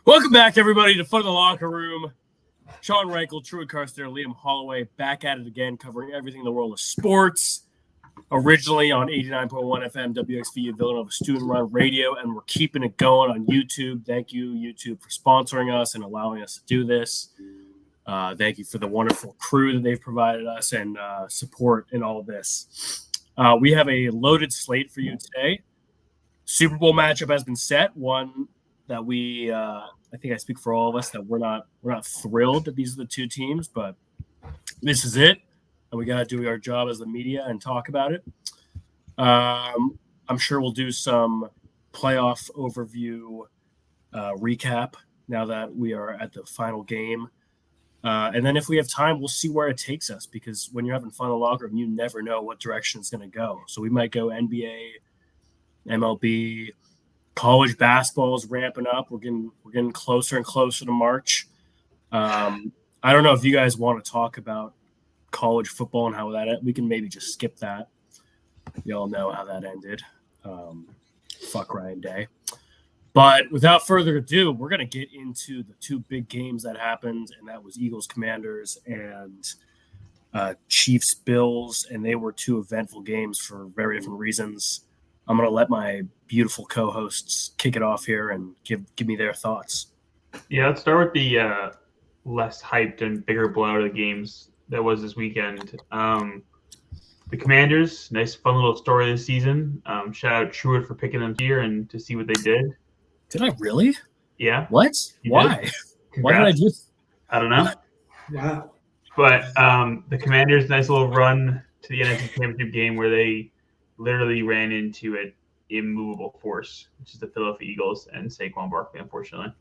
Welcome back, everybody, to Fun in the Locker Room. Sean Rankel, Truett Carster, Liam Holloway, back at it again, covering everything in the world of sports. Originally on 89.1 FM, WXVU Villanova Student Run Radio, and we're keeping it going on YouTube. Thank you, YouTube, for sponsoring us and allowing us to do this. Thank you for the wonderful crew that they've provided us and support in all of this. We have a loaded slate for you today. Super Bowl matchup has been set. One that we, I think I speak for all of us, that we're not thrilled that these are the two teams, but this is it, and we got to do our job as the media and talk about it. I'm sure we'll do some playoff overview recap now that we are at the final game. And then if we have time, we'll see where it takes us, because when you're having fun in the locker room, you never know what direction it's going to go. So we might go NBA, MLB, college basketball is ramping up. We're getting closer and closer to March. I don't know if you guys want to talk about college football and how that, we can maybe just skip that. You all know how that ended. Fuck Ryan Day. But without further ado, we're going to get into the two big games that happened, and that was Eagles-Commanders and Chiefs-Bills, and they were two eventful games for very different reasons. I'm going to let my beautiful co-hosts kick it off here and give me their thoughts. Yeah, let's start with the less hyped and bigger blowout of the games that was this weekend. The Commanders, nice fun little story this season. Shout out Truett for picking them here and to see what they did. Did I really? Yeah. What? Why? Why did I do? I don't know. Wow. But the Commanders, nice little run to the NFC Championship game where they literally ran into an immovable force, which is the Philadelphia Eagles and Saquon Barkley, unfortunately.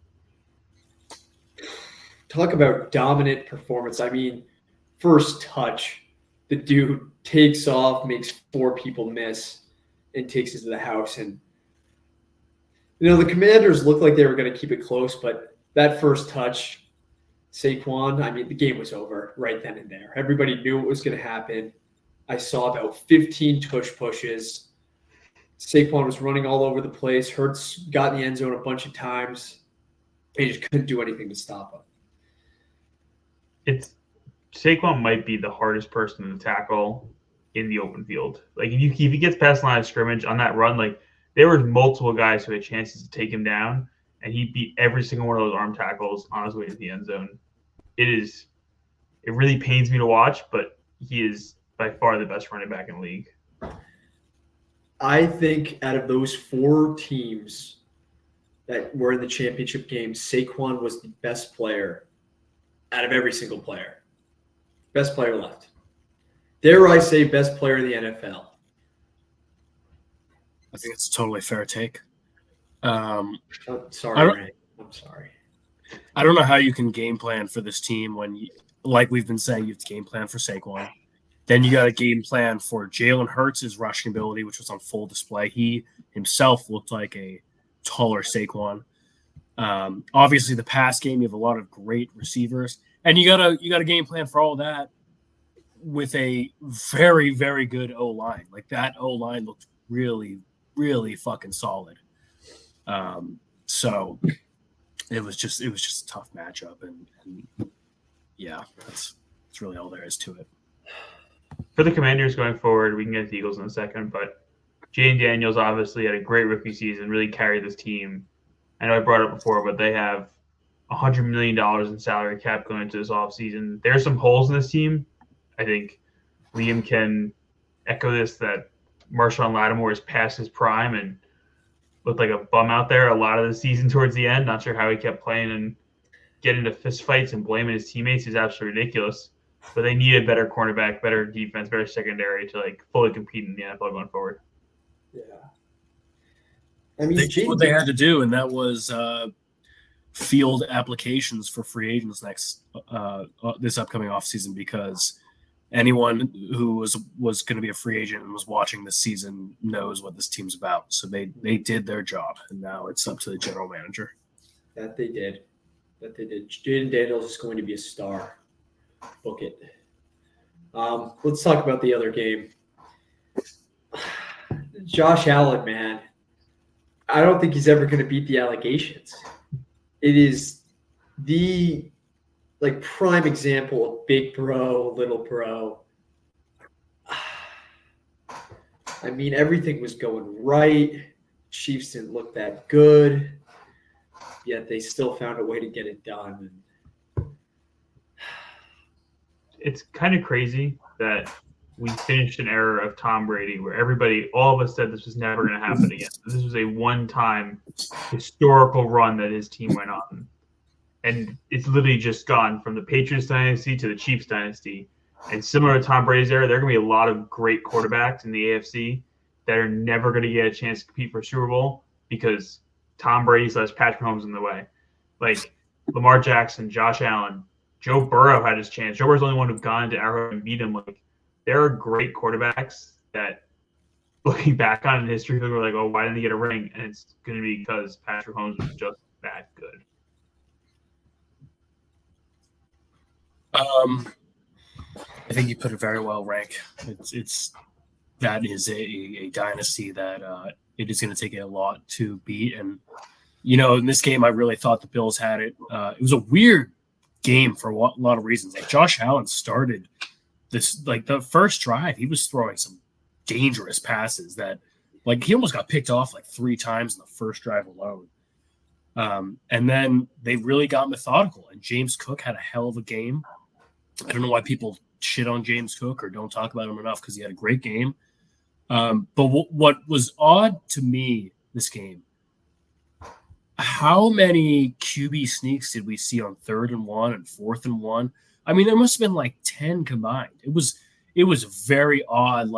Talk about dominant performance. I mean, first touch, the dude takes off, makes four people miss, and takes it to the house. And, the Commanders looked like they were going to keep it close, but that first touch, Saquon, I mean, the game was over right then and there. Everybody knew what was going to happen. I saw about 15 tush pushes. Saquon was running all over the place. Hurts got in the end zone a bunch of times. They just couldn't do anything to stop him. Saquon might be the hardest person to tackle in the open field. Like if he gets past the line of scrimmage on that run, like there were multiple guys who had chances to take him down, and he beat every single one of those arm tackles on his way to the end zone. It really pains me to watch, but he is by far the best running back in the league. I think out of those four teams that were in the championship game, Saquon was the best player out of every single player. Best player left. Dare I say best player in the NFL? I think it's a totally fair take. Sorry, Ray. I'm sorry. I don't know how you can game plan for this team when, like we've been saying, you have to game plan for Saquon. Then you got a game plan for Jalen Hurts' rushing ability, which was on full display. He himself looked like a taller Saquon. Obviously, the pass game, you have a lot of great receivers, and you got a game plan for all that with a very, very good O-line. Like that O-line looked really, really fucking solid. So it was just a tough matchup, and yeah, that's really all there is to it. For the Commanders going forward, we can get the Eagles in a second, but Jane Daniels obviously had a great rookie season, really carried this team. I know I brought it up before, but they have $100 million in salary cap going into this offseason. There are some holes in this team. I think Liam can echo this, that Marshawn Lattimore is past his prime and looked like a bum out there a lot of the season towards the end. Not sure how he kept playing and getting into fist fights and blaming his teammates is absolutely ridiculous. But they need a better cornerback, better defense, better secondary to fully compete in the NFL going forward. Yeah. I mean, they did what they had to do, and that was field applications for free agents this upcoming offseason, because anyone who was going to be a free agent and was watching this season knows what this team's about. So they did their job, and now it's up to the general manager. That they did. Jaden Daniels is going to be a star. Book it. Let's talk about the other game. Josh Allen, man. I don't think he's ever going to beat the allegations. It is the prime example of big bro, little bro. I mean, everything was going right. Chiefs didn't look that good, yet they still found a way to get it done. It's kind of crazy that we finished an era of Tom Brady where all of us said this was never going to happen again. This was a one-time historical run that his team went on. And it's literally just gone from the Patriots dynasty to the Chiefs dynasty. And similar to Tom Brady's era, there are going to be a lot of great quarterbacks in the AFC that are never going to get a chance to compete for a Super Bowl because Tom Brady / Patrick Mahomes in the way. Like Lamar Jackson, Josh Allen, Joe Burrow had his chance. Joe Burrow's the only one who gone to Arrowhead and beat him. Like, there are great quarterbacks that, looking back on in history, people are like, oh, why didn't he get a ring? And it's going to be because Patrick Mahomes was just that good. I think you put it very well, Rank. That is a dynasty that it is going to take a lot to beat. And, in this game, I really thought the Bills had it. It was a weird game for a lot of reasons. Like, Josh Allen started this, the first drive, he was throwing some dangerous passes that, he almost got picked off 3 times in the first drive alone. And then they really got methodical, and James Cook had a hell of a game. I don't know why people shit on James Cook or don't talk about him enough because he had a great game. But what was odd to me this game, how many QB sneaks did we see on 3rd and 1 and 4th and 1? I mean, there must have been 10 combined. It was very odd.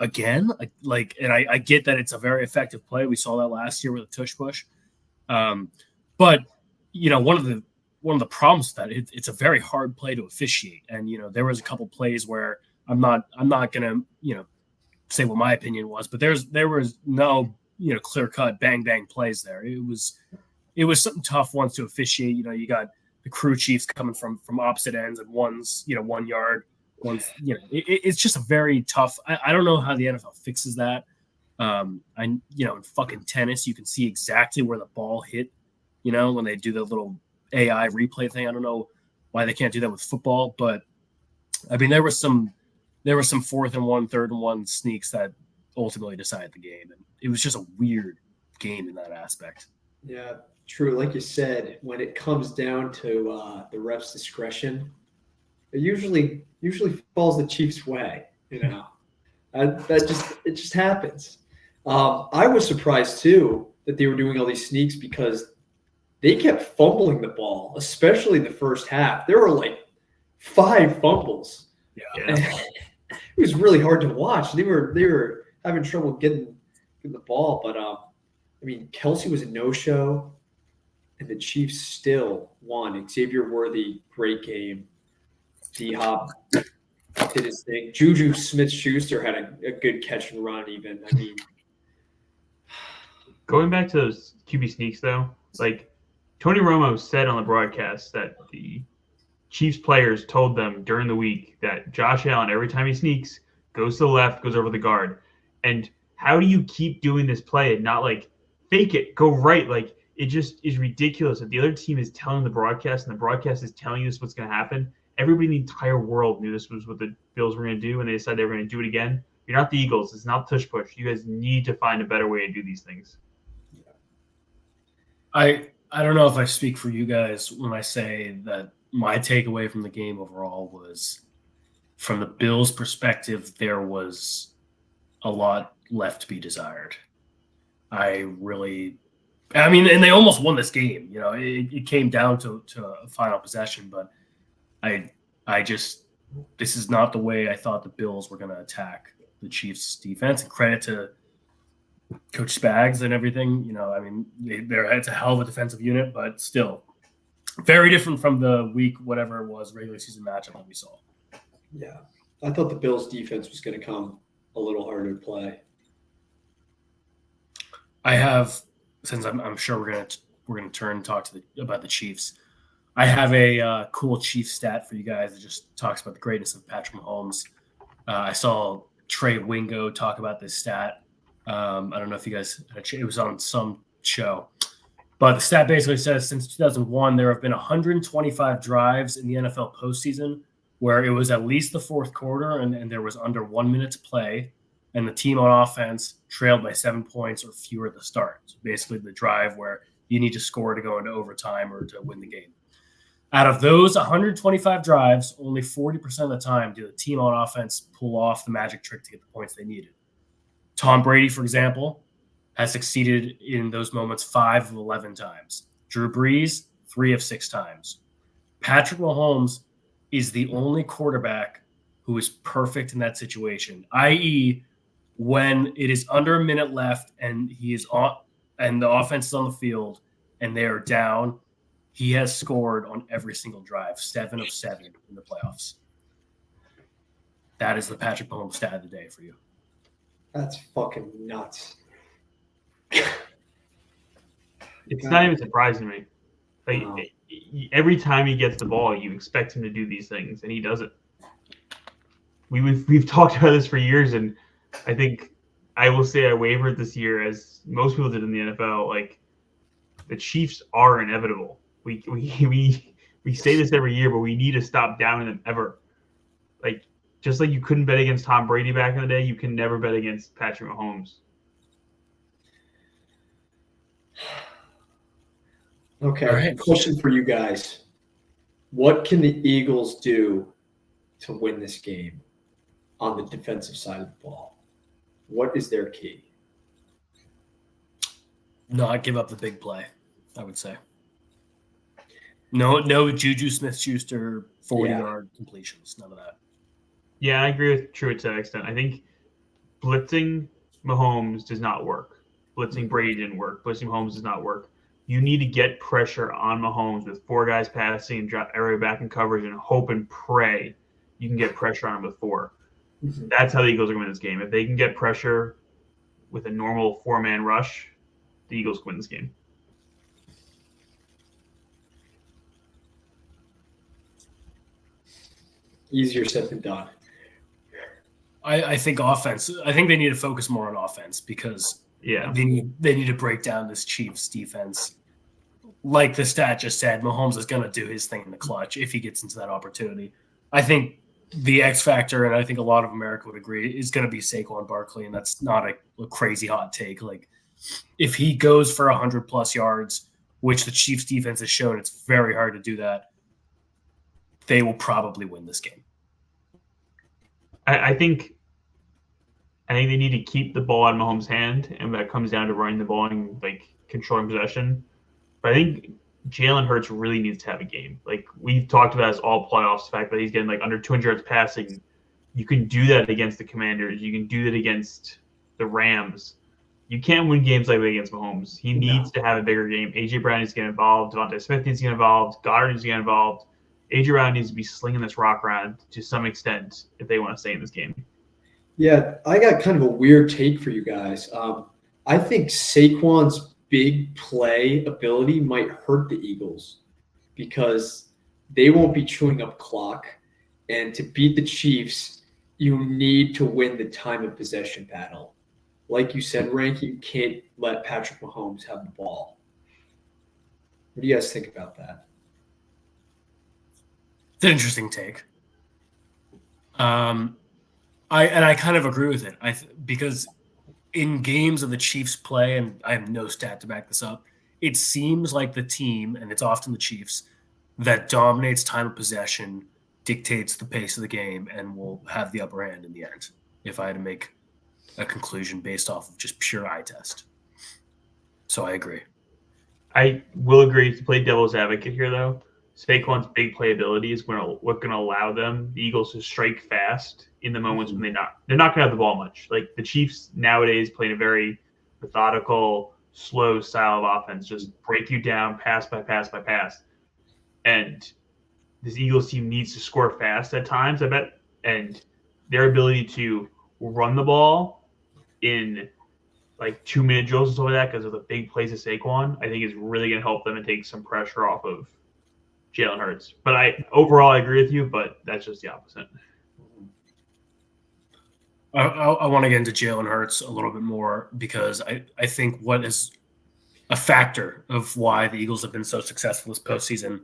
Again, and I get that it's a very effective play. We saw that last year with a tush push. But one of the problems with that, it's a very hard play to officiate. And, there was a couple plays where I'm not going to, say what my opinion was, but there was no, clear cut bang, bang plays there. It was something tough ones to officiate. You got the crew chiefs coming from opposite ends, and one's, 1 yard, one's, it's just a very tough. I don't know how the NFL fixes that. In fucking tennis, you can see exactly where the ball hit, when they do the little AI replay thing. I don't know why they can't do that with football, but I mean, there was some 4th and 1, 3rd and 1 sneaks that ultimately decided the game. And it was just a weird game in that aspect. Yeah, true. Like you said, when it comes down to the ref's discretion, it usually falls the Chiefs' way, it just happens. I was surprised too that they were doing all these sneaks because they kept fumbling the ball, especially in the first half. There were 5 fumbles. Yeah. It was really hard to watch. They were having trouble getting the ball, but Kelsey was a no-show, and the Chiefs still won. Xavier Worthy, great game. D-Hop did his thing. Juju Smith-Schuster had a good catch and run even. Going back to those QB sneaks, though, Tony Romo said on the broadcast that the Chiefs players told them during the week that Josh Allen, every time he sneaks, goes to the left, goes over the guard. And how do you keep doing this play and not fake it, go right? It just is ridiculous that the other team is telling the broadcast and the broadcast is telling you this is what's going to happen. Everybody in the entire world knew this was what the Bills were going to do, and they decided they were going to do it again. You're not the Eagles. It's not tush push. You guys need to find a better way to do these things. I don't know if I speak for you guys when I say that my takeaway from the game overall was, from the Bills' perspective, there was a lot left to be desired. And they almost won this game. It came down to a final possession, but this is not the way I thought the Bills were going to attack the Chiefs' defense. And credit to Coach Spags and everything. It's a hell of a defensive unit, but still very different from the week, whatever it was, regular season matchup that we saw. Yeah. I thought the Bills' defense was going to come a little harder to play. I have, since I'm sure we're gonna turn and talk about the Chiefs. I have a cool Chiefs stat for you guys that just talks about the greatness of Patrick Mahomes. I saw Trey Wingo talk about this stat I don't know if you guys it was on some show, but the stat basically says since 2001 there have been 125 drives in the NFL postseason where it was at least the fourth quarter and there was under 1 minute to play, and the team on offense trailed by 7 points or fewer at the start. So basically, the drive where you need to score to go into overtime or to win the game. Out of those 125 drives, only 40% of the time do the team on offense pull off the magic trick to get the points they needed. Tom Brady, for example, has succeeded in those moments 5 of 11 times. Drew Brees, 3 of 6 times. Patrick Mahomes is the only quarterback who is perfect in that situation, i.e., when it is under a minute left and he is on and the offense is on the field and they are down, he has scored on every single drive, 7 of 7 in the playoffs. That is the Patrick Mahomes stat of the day for you. That's fucking nuts. It's not even surprising to me. Like every time he gets the ball, you expect him to do these things, and he doesn't. We've talked about this for years, and I think I will say I wavered this year, as most people did in the NFL. Like the Chiefs are inevitable. We say this every year, but we need to stop downing them ever. Like just like you couldn't bet against Tom Brady back in the day, you can never bet against Patrick Mahomes. Okay, all right. Question for you guys. What can the Eagles do to win this game on the defensive side of the ball? What is their key? Not give up the big play, I would say. No Juju Smith-Schuster 40-yard completions, none of that. Yeah, I agree with Truitt to that extent. I think blitzing Mahomes does not work. Blitzing Brady didn't work. Blitzing Mahomes does not work. You need to get pressure on Mahomes with 4 guys passing and drop everybody back in coverage and hope and pray you can get pressure on him with 4. Mm-hmm. That's how the Eagles are going to win this game. If they can get pressure with a normal 4-man rush, the Eagles can win this game. Easier said than done. I think offense. I think they need to focus more on offense because they need to break down this Chiefs defense. Like the stat just said, Mahomes is going to do his thing in the clutch if he gets into that opportunity. I think the X factor, and I think a lot of America would agree, is going to be Saquon Barkley, and that's not a crazy hot take. Like if he goes for 100+ yards, which the Chiefs defense has shown it's very hard to do that, they will probably win this game. I think they need to keep the ball out of Mahomes' hand, and that comes down to running the ball and like controlling possession. But I think Jalen Hurts really needs to have a game. Like we've talked about this all playoffs, the fact that he's getting like under 200 yards passing. You can do that against the Commanders. You can do that against the Rams. You can't win games like that against Mahomes. He needs to have a bigger game. A.J. Brown needs to get involved. Devontae Smith needs to get involved. Goddard needs to get involved. A.J. Brown needs to be slinging this rock around to some extent if they want to stay in this game. Yeah, I got kind of a weird take for you guys. I think Saquon's big play ability might hurt the Eagles because they won't be chewing up clock. And to beat the Chiefs, you need to win the time of possession battle. Like you said, Rank, you can't let Patrick Mahomes have the ball. What do you guys think about that? It's an interesting take. I kind of agree with it. Because in games of the Chiefs play, and I have no stat to back this up, it seems like the team, and it's often the Chiefs, that dominates time of possession, dictates the pace of the game, and will have the upper hand in the end, if I had to make a conclusion based off of just pure eye test. So I agree. I will agree to play devil's advocate here, though. Saquon's big playability is what's going to allow them, the Eagles, to strike fast in the moments when they're not going to have the ball much. Like the Chiefs nowadays playing a very methodical, slow style of offense, just break you down pass by pass by pass. And this Eagles team needs to score fast at times, I bet. And their ability to run the ball in like 2-minute drills and stuff like that because of the big plays of Saquon, I think is really going to help them and take some pressure off of Jalen Hurts. But overall I agree with you, but that's just the opposite. I want to get into Jalen Hurts a little bit more because I think what is a factor of why the Eagles have been so successful this postseason,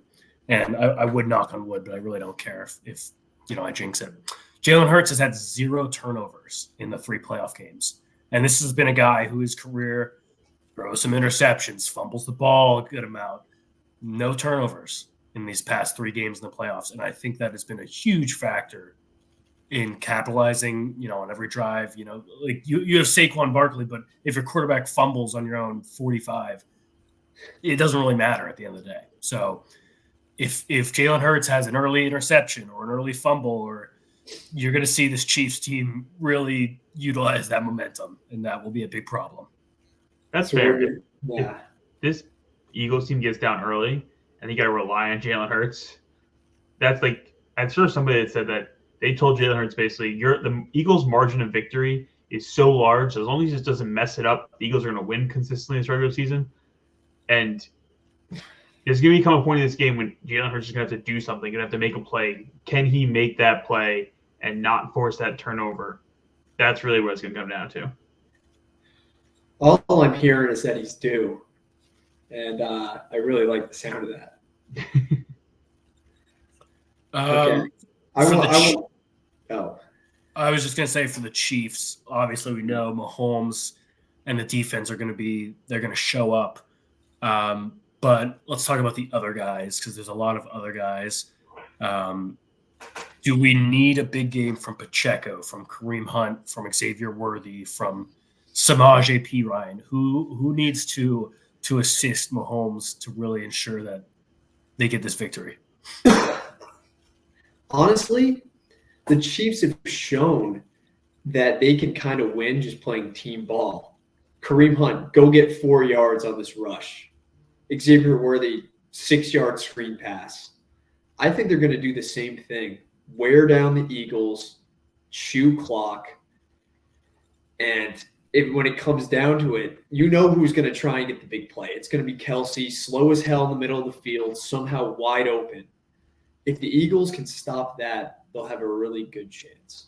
and I would knock on wood, but I really don't care if I jinx it. Jalen Hurts has had 0 turnovers in the 3 playoff games. And this has been a guy who his career throws some interceptions, fumbles the ball a good amount. No turnovers in these past 3 games in the playoffs. And I think that has been a huge factor in capitalizing, on every drive. Like you have Saquon Barkley, but if your quarterback fumbles on your own 45, it doesn't really matter at the end of the day. So if Jalen Hurts has an early interception or an early fumble, you're going to see this Chiefs team really utilize that momentum, and that will be a big problem. That's fair. Yeah. If this Eagles team gets down early and you got to rely on Jalen Hurts, that's like – I'm sure somebody that said that they told Jalen Hurts basically the Eagles' margin of victory is so large, so as long as he just doesn't mess it up, the Eagles are going to win consistently this regular season. And there's going to become a point in this game when Jalen Hurts is going to have to do something, going to have to make a play. Can he make that play and not force that turnover? That's really what it's going to come down to. All I'm hearing is that he's due, and I really like the sound of that. Okay. I was just going to say for the Chiefs, obviously we know Mahomes and the defense they're going to show up. But let's talk about the other guys because there's a lot of other guys. Do we need a big game from Pacheco, from Kareem Hunt, from Xavier Worthy, from Samaje Perine? Who needs to assist Mahomes to really ensure that they get this victory? Honestly, the Chiefs have shown that they can kind of win just playing team ball. Kareem Hunt, go get 4 yards on this rush. Xavier Worthy, 6-yard screen pass. I think they're going to do the same thing. Wear down the Eagles, chew clock, and when it comes down to it, you know who's going to try and get the big play. It's going to be Kelsey, slow as hell in the middle of the field, somehow wide open. If the Eagles can stop that, they'll have a really good chance.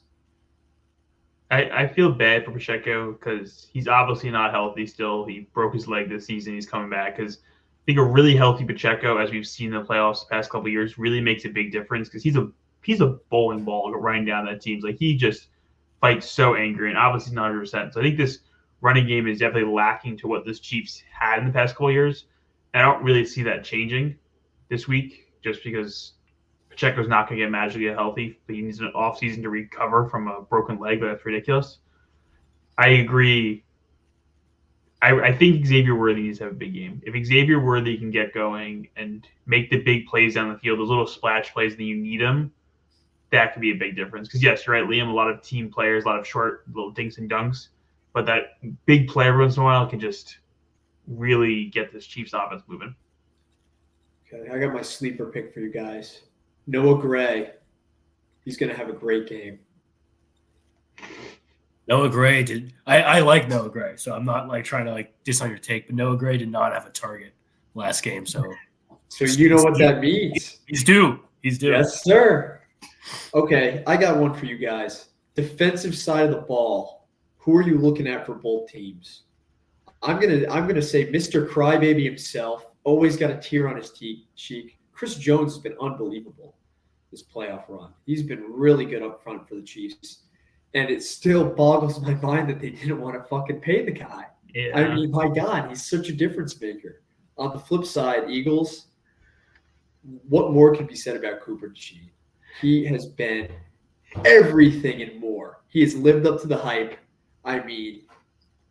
I feel bad for Pacheco because he's obviously not healthy still. He broke his leg this season. He's coming back because I think a really healthy Pacheco, as we've seen in the playoffs the past couple of years, really makes a big difference because he's a bowling ball running down that team. Like he just fights so angry and obviously not 100%. So I think this running game is definitely lacking to what this Chiefs had in the past couple of years. And I don't really see that changing this week just because Pacheco's not going to get magically healthy, but he needs an offseason to recover from a broken leg, but that's ridiculous. I agree. I think Xavier Worthy needs to have a big game. If Xavier Worthy can get going and make the big plays down the field, those little splash plays that you need him, that could be a big difference. Because, yes, you're right, Liam, a lot of team players, a lot of short little dinks and dunks, but that big play every once in a while can just really get this Chiefs offense moving. Okay, I got my sleeper pick for you guys. Noah Gray. He's going to have a great game. Noah Gray did. I like Noah Gray, so I'm not trying to diss on your take, but Noah Gray did not have a target last game. So you know what that means. He's due. He's due. Yes, sir. Okay, I got one for you guys. Defensive side of the ball. Who are you looking at for both teams? I'm gonna say Mr. Crybaby himself. Always got a tear on his cheek. Chris Jones has been unbelievable this playoff run. He's been really good up front for the Chiefs. And it still boggles my mind that they didn't want to fucking pay the guy. Yeah. I mean, my God, he's such a difference maker. On the flip side, Eagles, what more can be said about Cooper DeJean? He has been everything and more. He has lived up to the hype. I mean,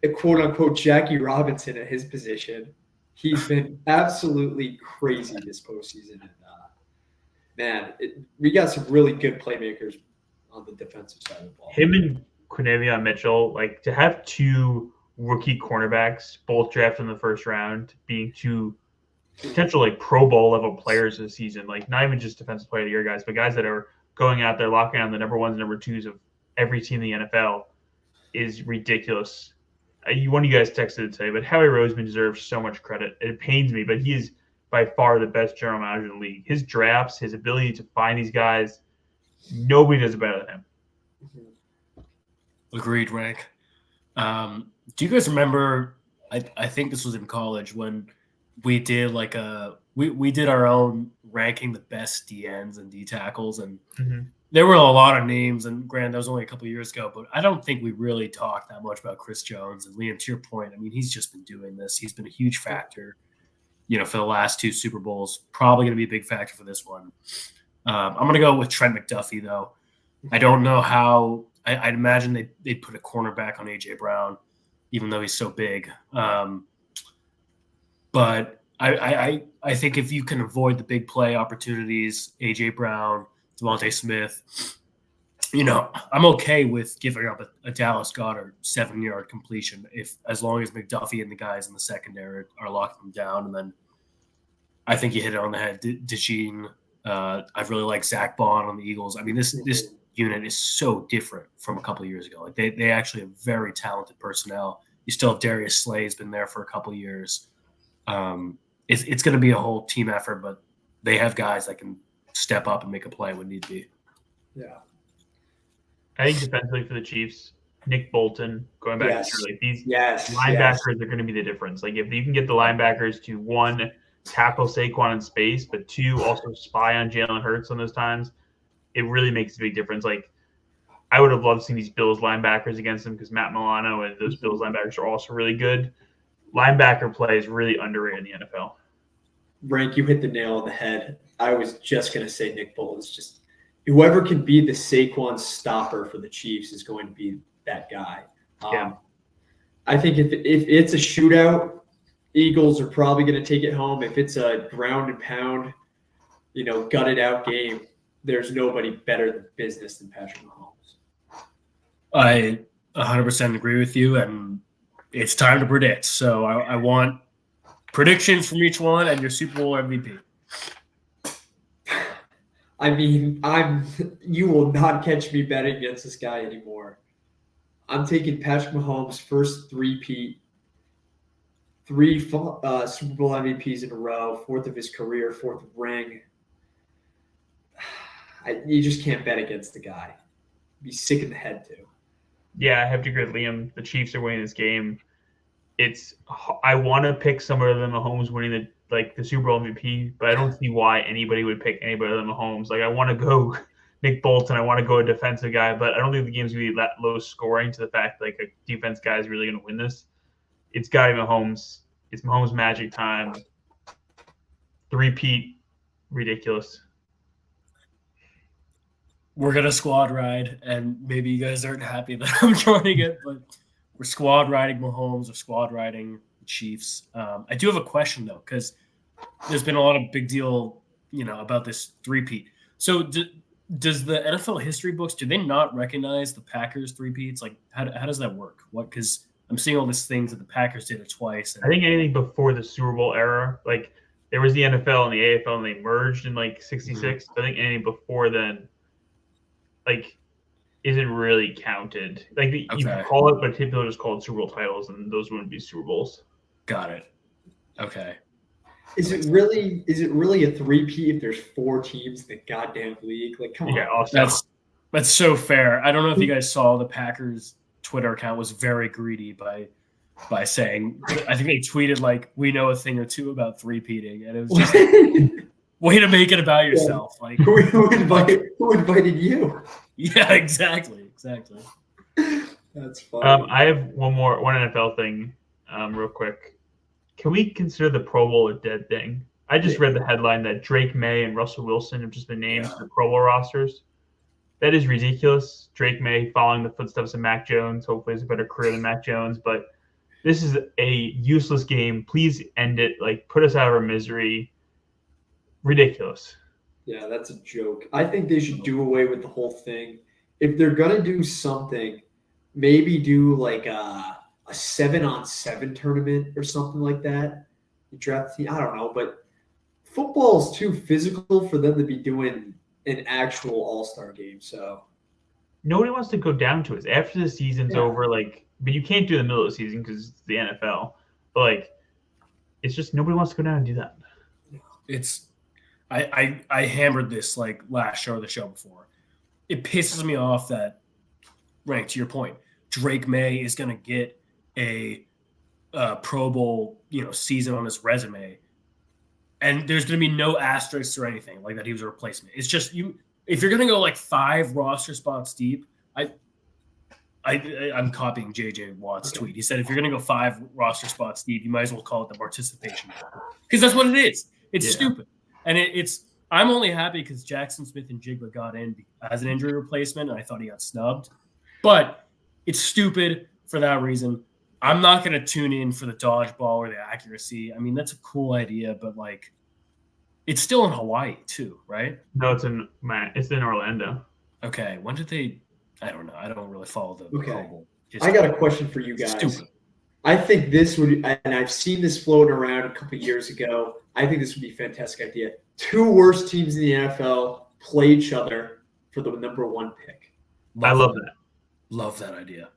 a quote-unquote Jackie Robinson at his position. He's been absolutely crazy this postseason. And, we got some really good playmakers on the defensive side of the ball. Him and Quinnipiac Mitchell, to have two rookie cornerbacks, both drafted in the first round, being two potential Pro Bowl level players this season, not even just defensive player of the year guys, but guys that are going out there locking down the number ones, number twos of every team in the NFL is ridiculous. One of you guys texted it today, but Howie Roseman deserves so much credit. It pains me, but he is by far the best general manager in the league. His drafts, his ability to find these guys, nobody does it better than him. Agreed, Rank. Do you guys remember? I think this was in college when we did like we did our own ranking the best DNs and D tackles, and there were a lot of names. And granted, that was only a couple of years ago, but I don't think we really talked that much about Chris Jones. And Liam, to your point, I mean, he's just been doing this. He's been a huge factor, for the last 2 Super Bowls. Probably going to be a big factor for this one. I'm going to go with Trent McDuffie, though. I don't know how. I'd imagine they'd put a cornerback on A.J. Brown, even though he's so big. But I think if you can avoid the big play opportunities, A.J. Brown, Devontae Smith, I'm okay with giving up a Dallas Goedert 7-yard completion as long as McDuffie and the guys in the secondary are locking them down. And then I think you hit it on the head. DeJean, I really like Zach Bond on the Eagles. I mean, this unit is so different from a couple of years ago. Like they actually have very talented personnel. You still have Darius Slay has been there for a couple of years. It's going to be a whole team effort, but they have guys that can step up and make a play when need be. Yeah. I think defensively for the Chiefs, Nick Bolton, going back to like these linebackers are going to be the difference. Like if you can get the linebackers to 1, tackle Saquon in space, but 2, also spy on Jalen Hurts on those times, it really makes a big difference. Like I would have loved seeing these Bills linebackers against them because Matt Milano and those Bills linebackers are also really good. Linebacker play is really underrated in the NFL. Rank, you hit the nail on the head. I was just going to say Nick Bolton's just whoever can be the Saquon stopper for the Chiefs is going to be that guy. I think if it's a shootout, Eagles are probably going to take it home. If it's a ground and pound, gutted out game, there's nobody better than business than Patrick Mahomes. I 100% agree with you, and it's time to predict. So I want predictions from each one and your Super Bowl MVP. I mean, you will not catch me betting against this guy anymore. I'm taking Patrick Mahomes' first 3-peat, 3 Super Bowl MVPs in a row, 4th of his career, 4th ring. You just can't bet against the guy. Be sick in the head too. Yeah, I have to agree with Liam. The Chiefs are winning this game. I want to pick somebody other than Mahomes winning the Super Bowl MVP, but I don't see why anybody would pick anybody other than Mahomes. Like I want to go Nick Bolton. I want to go a defensive guy, but I don't think the game's going to be that low scoring to the fact like a defense guy is really going to win this. It's got to be Mahomes. It's Mahomes magic time. 3-peat, ridiculous. We're going to squad ride, and maybe you guys aren't happy that I'm joining it, but we're squad riding Mahomes or squad riding the Chiefs. I do have a question, though, because there's been a lot of big deal, about this 3-peat. So does the NFL history books, do they not recognize the Packers 3-peats? Like, how does that work? Because I'm seeing all these things that the Packers did it twice. I think anything before the Super Bowl era, like there was the NFL and the AFL, and they merged in like '66. I think anything before then, like, isn't really counted. Like you can call it, but typically just called Super Bowl titles, and those wouldn't be Super Bowls. Got it. Okay. Is it really a 3-peat if there's 4 teams in the goddamn league? Like, come on. Yeah, awesome. That's so fair. I don't know if you guys saw the Packers Twitter account was very greedy by saying, I think they tweeted like, we know a thing or two about 3-peating, and it was just way to make it about yourself. Like who invited you? Yeah, exactly. That's funny. I have one NFL thing, real quick. Can we consider the Pro Bowl a dead thing? I just read the headline that Drake May and Russell Wilson have just been named to the Pro Bowl rosters. That is ridiculous. Drake May following the footsteps of Mac Jones. Hopefully has a better career than Mac Jones. But this is a useless game. Please end it. Like, put us out of our misery. Ridiculous. Yeah, that's a joke. I think they should do away with the whole thing. If they're going to do something, maybe do like a 7-on-7 tournament or something like that. You draft the team. I don't know, but football is too physical for them to be doing an actual all-star game. So nobody wants to go down to it. After the season's over, like, but you can't do it in the middle of the season because it's the NFL. But like, it's just nobody wants to go down and do that. I hammered this like last show or the show before. It pisses me off that, right, to your point, Drake May is going to get a Pro Bowl, season on his resume, and there's going to be no asterisks or anything like that. He was a replacement. It's just if you're going to go like 5 roster spots deep, I'm copying JJ Watt's tweet. He said if you're going to go 5 roster spots deep, you might as well call it the participation because that's what it is. It's stupid, and it's. I'm only happy because Jackson Smith and Jigba got in as an injury replacement, and I thought he got snubbed. But it's stupid for that reason. I'm not going to tune in for the dodgeball or the accuracy. I mean, that's a cool idea, but like, it's still in Hawaii too, right? No, it's in Orlando. Okay, when did they? I don't know. I don't really follow the Pro Bowl. I got a question for you guys. Stupid. I think this would, and I've seen this floating around a couple of years ago. I think this would be a fantastic idea. 2 worst teams in the NFL play each other for the number 1 pick. I love that. Love that idea.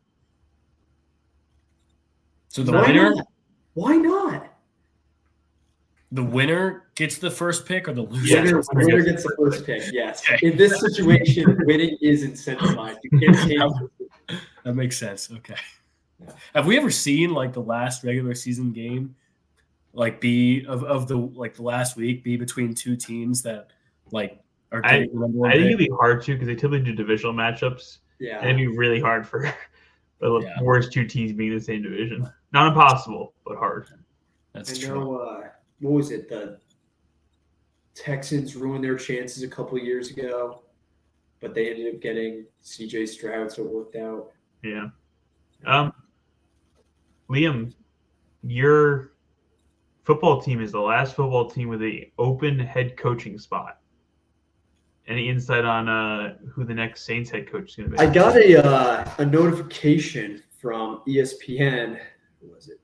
So winner? Why not? The winner gets the first pick, or the loser? Winner gets the first pick. Yes. Okay. In this situation, winning is incentivized. You can't change. That makes sense. Okay. Have we ever seen like the last regular season game, like be of the last week be between 2 teams that like are getting the number 1 I think pick? it'd be hard to because they typically do divisional matchups. Yeah. And it'd be really hard for the worst 2 teams being in the same division. Not impossible, but hard. That's true. I know, what was it? The Texans ruined their chances a couple of years ago, but they ended up getting CJ Stroud, so it worked out. Yeah. Liam, your football team is the last football team with an open head coaching spot. Any insight on who the next Saints head coach is going to be? I got a notification from ESPN. Who was it?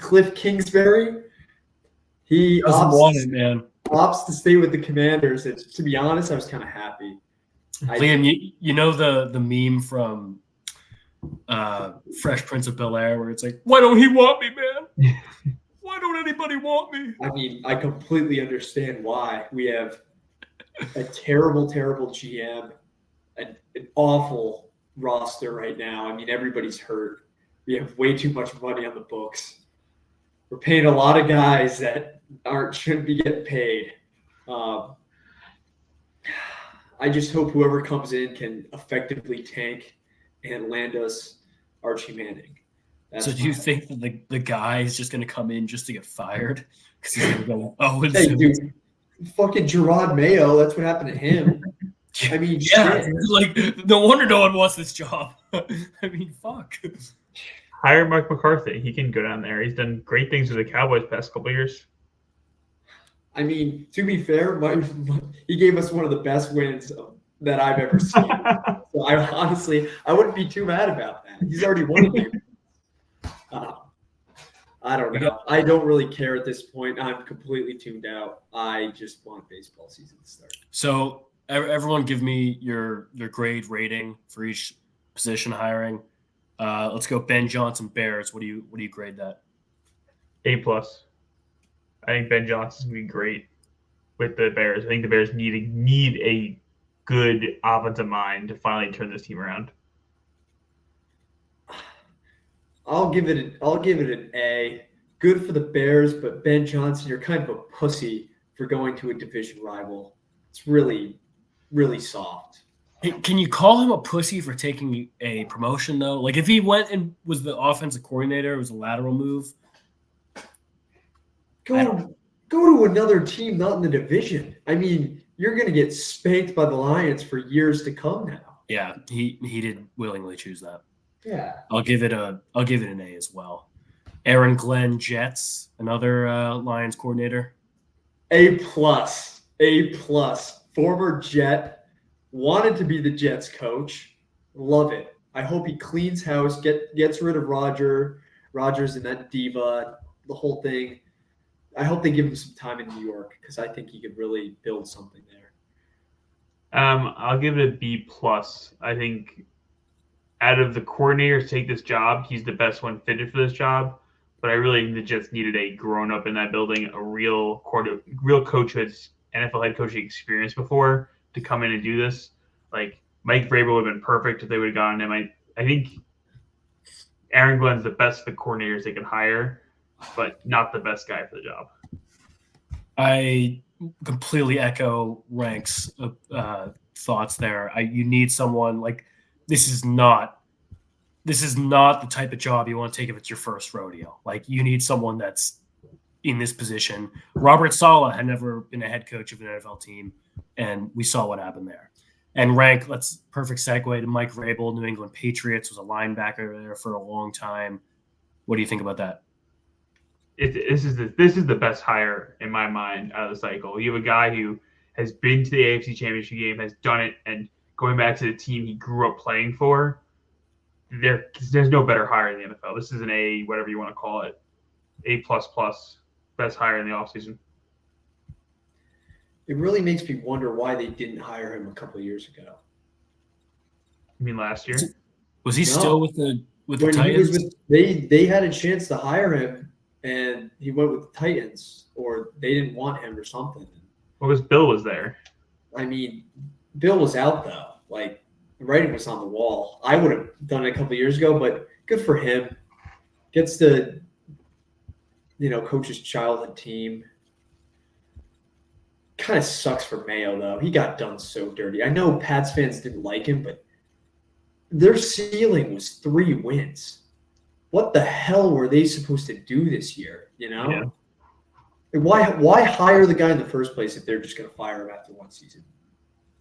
Cliff Kingsbury. He opts to stay with the Commanders. And to be honest, I was kind of happy. Liam, you know the meme from Fresh Prince of Bel-Air where it's like, why don't he want me, man? Why don't anybody want me? I mean, I completely understand why. We have a terrible, terrible GM, an awful roster right now. I mean, everybody's hurt. We have way too much money on the books. We're paying a lot of guys that shouldn't be getting paid. I just hope whoever comes in can effectively tank and land us Archie Manning. So do you think that the guy is just going to come in just to get fired? Because he's going to go, hey, dude, fucking Gerard Mayo, that's what happened to him. I mean, like, no wonder no one wants this job. I mean, fuck. Hire Mike McCarthy. He can go down there. He's done great things with the Cowboys past couple of years. I mean, to be fair, he gave us one of the best wins that I've ever seen. So I wouldn't be too mad about that. He's already won a game. I don't know. I don't really care at this point. I'm completely tuned out. I just want baseball season to start. So everyone give me your grade rating for each position hiring. Let's go Ben Johnson Bears. What do you grade that? A+. I think Ben Johnson's gonna be great with the Bears. I think the Bears need a good offensive mind to finally turn this team around. I'll give it an A. Good for the Bears, but Ben Johnson, you're kind of a pussy for going to a division rival. It's really, really soft. Can you call him a pussy for taking a promotion though? Like if he went and was the offensive coordinator, it was a lateral move. Go to another team, not in the division. I mean, you're going to get spanked by the Lions for years to come now. Yeah, he did willingly choose that. Yeah, I'll give it an A as well. Aaron Glenn, Jets, another Lions coordinator. A+. Former Jet, wanted to be the Jets coach. Love it. I hope he cleans house, gets rid of Rodgers and that diva, the whole thing. I hope they give him some time in New York because I think he could really build something there. I'll give it a B+. I think out of the coordinators to take this job, he's the best one fitted for this job. But I really think the Jets needed a grown-up in that building, a real coach who has NFL head coaching experience before to come in and do this. Like Mike Vrabel would have been perfect if they would have gotten him. I think Aaron Glenn's the best of the coordinators they can hire, but not the best guy for the job. I completely echo Rank's thoughts there. You need someone like this is not the type of job you want to take if it's your first rodeo. Like you need someone that's in this position. Robert Saleh had never been a head coach of an NFL team, and we saw what happened there. And Rank, let's perfect segue to Mike Vrabel, New England Patriots, was a linebacker there for a long time. What do you think about that? This is the best hire in my mind out of the cycle. You have a guy who has been to the AFC Championship game, has done it, and going back to the team he grew up playing for. There's no better hire in the NFL. This is an A, whatever you want to call it, A++, best hire in the offseason. It really makes me wonder why they didn't hire him a couple of years ago. You mean last year? Was he still with the When Titans? They had a chance to hire him, and he went with the Titans, or they didn't want him or something. Well, because Bill was there. I mean, Bill was out though. Like the writing was on the wall. I would have done it a couple of years ago, but good for him. Gets to, coach his childhood team. Kind of sucks for Mayo though. He got done so dirty. I know Pats fans didn't like him, but their ceiling was 3 wins. What the hell were they supposed to do this year? Yeah. Why hire the guy in the first place if they're just going to fire him after one season?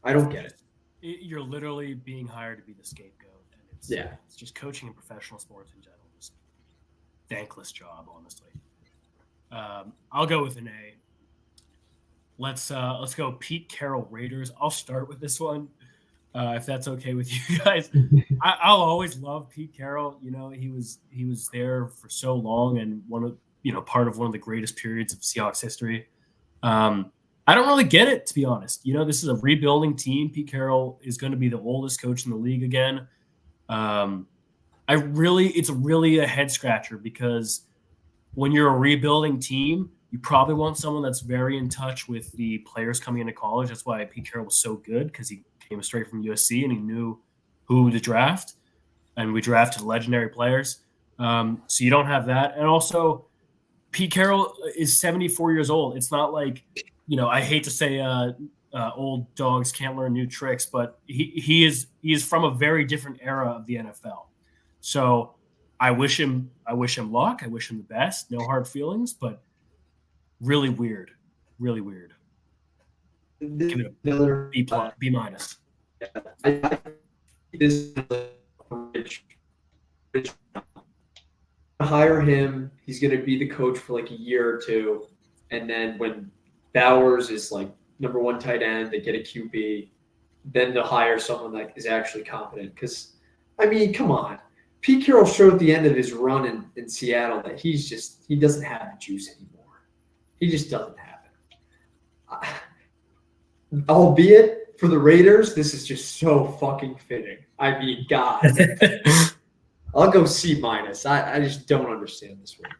I don't get it. You're literally being hired to be the scapegoat, and it's just coaching in professional sports in general. Just thankless job, honestly. I'll go with an A. Let's go Pete Carroll Raiders. I'll start with this one, if that's okay with you guys. I'll always love Pete Carroll. He was there for so long and part of one of the greatest periods of Seahawks history. I don't really get it, to be honest. This is a rebuilding team. Pete Carroll is going to be the oldest coach in the league again. It's really a head scratcher because when you're a rebuilding team, you probably want someone that's very in touch with the players coming into college. That's why Pete Carroll was so good, because he came straight from USC and he knew who to draft. And we drafted legendary players. So you don't have that. And also, Pete Carroll is 74 years old. It's not like, I hate to say old dogs can't learn new tricks, but he is from a very different era of the NFL. So I wish him luck. I wish him the best. No hard feelings, but really weird. Really weird. Give it a B+, B-. I this rich. Hire him. He's going to be the coach for like a year or two, and then when Bowers is like number 1 tight end, they get a QB. Then they'll hire someone that is actually competent. Because, come on. Pete Carroll showed at the end of his run in Seattle that he doesn't have the juice anymore. He just doesn't have it. Albeit for the Raiders, this is just so fucking fitting. God. I'll go C-. I just don't understand this one.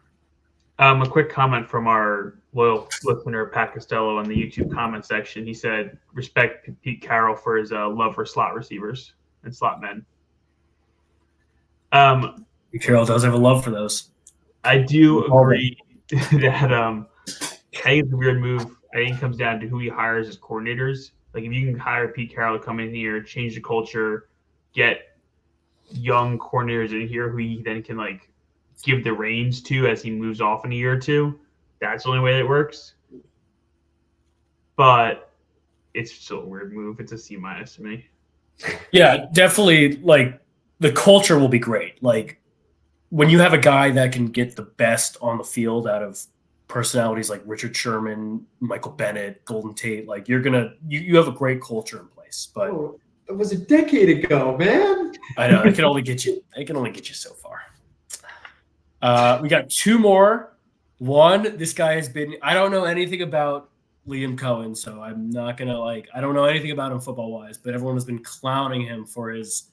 A quick comment from our loyal listener, Pat Costello, in the YouTube comment section. He said, respect Pete Carroll for his love for slot receivers and slot men. Pete Carroll does have a love for those. I do agree that I think it's a weird move. I think it comes down to who he hires as coordinators. Like, if you can hire Pete Carroll to come in here, change the culture, get young coordinators in here who he then can, give the reins to as he moves off in a year or two, that's the only way that works. But it's still a weird move. It's a C- to me. Yeah, definitely. The culture will be great. When you have a guy that can get the best on the field out of personalities like Richard Sherman, Michael Bennett, Golden Tate, you have a great culture in place. But it was a decade ago, man. I know it can only get you so far. We got 2 more. One, this guy has been. I don't know anything about Liam Cohen, so I'm not gonna I don't know anything about him football wise, but everyone has been clowning him for his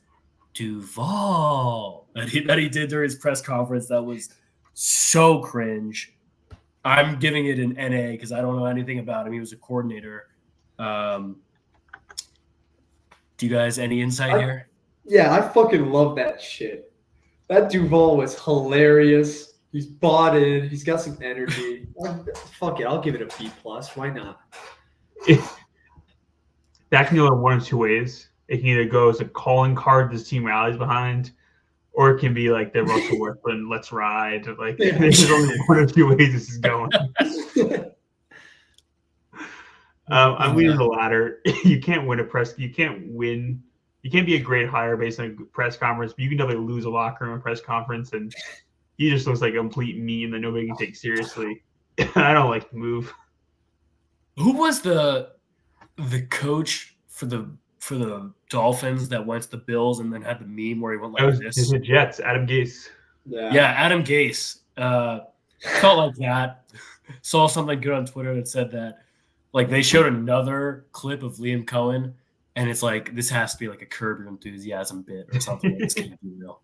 Duval that he did during his press conference. That was so cringe. I'm giving it an NA because I don't know anything about him. He was a coordinator. Do you guys any insight here? Yeah, I fucking love that shit. That Duval was hilarious. He's bought in. He's got some energy. Fuck it, I'll give it a B+. Why not? That can go in one of two ways. It can either go as a calling card this team rallies behind, or it can be like the Russell Westbrook "Let's ride." Like there's only one of two ways this is going. I'm leading the latter. You can't win a press. You can't win. You can't be a great hire based on a press conference, but you can definitely lose a locker room press conference, and he just looks like a complete meme that nobody can take seriously. I don't like the move. Who was the coach for the Dolphins that went to the Bills and then had the meme where he went like this? The Jets, Adam Gase. Yeah, Adam Gase. Felt like that. Saw something good on Twitter that said that like they showed another clip of Liam Cohen, and it's like this has to be like a Curb Your Enthusiasm bit or something. This can't be real.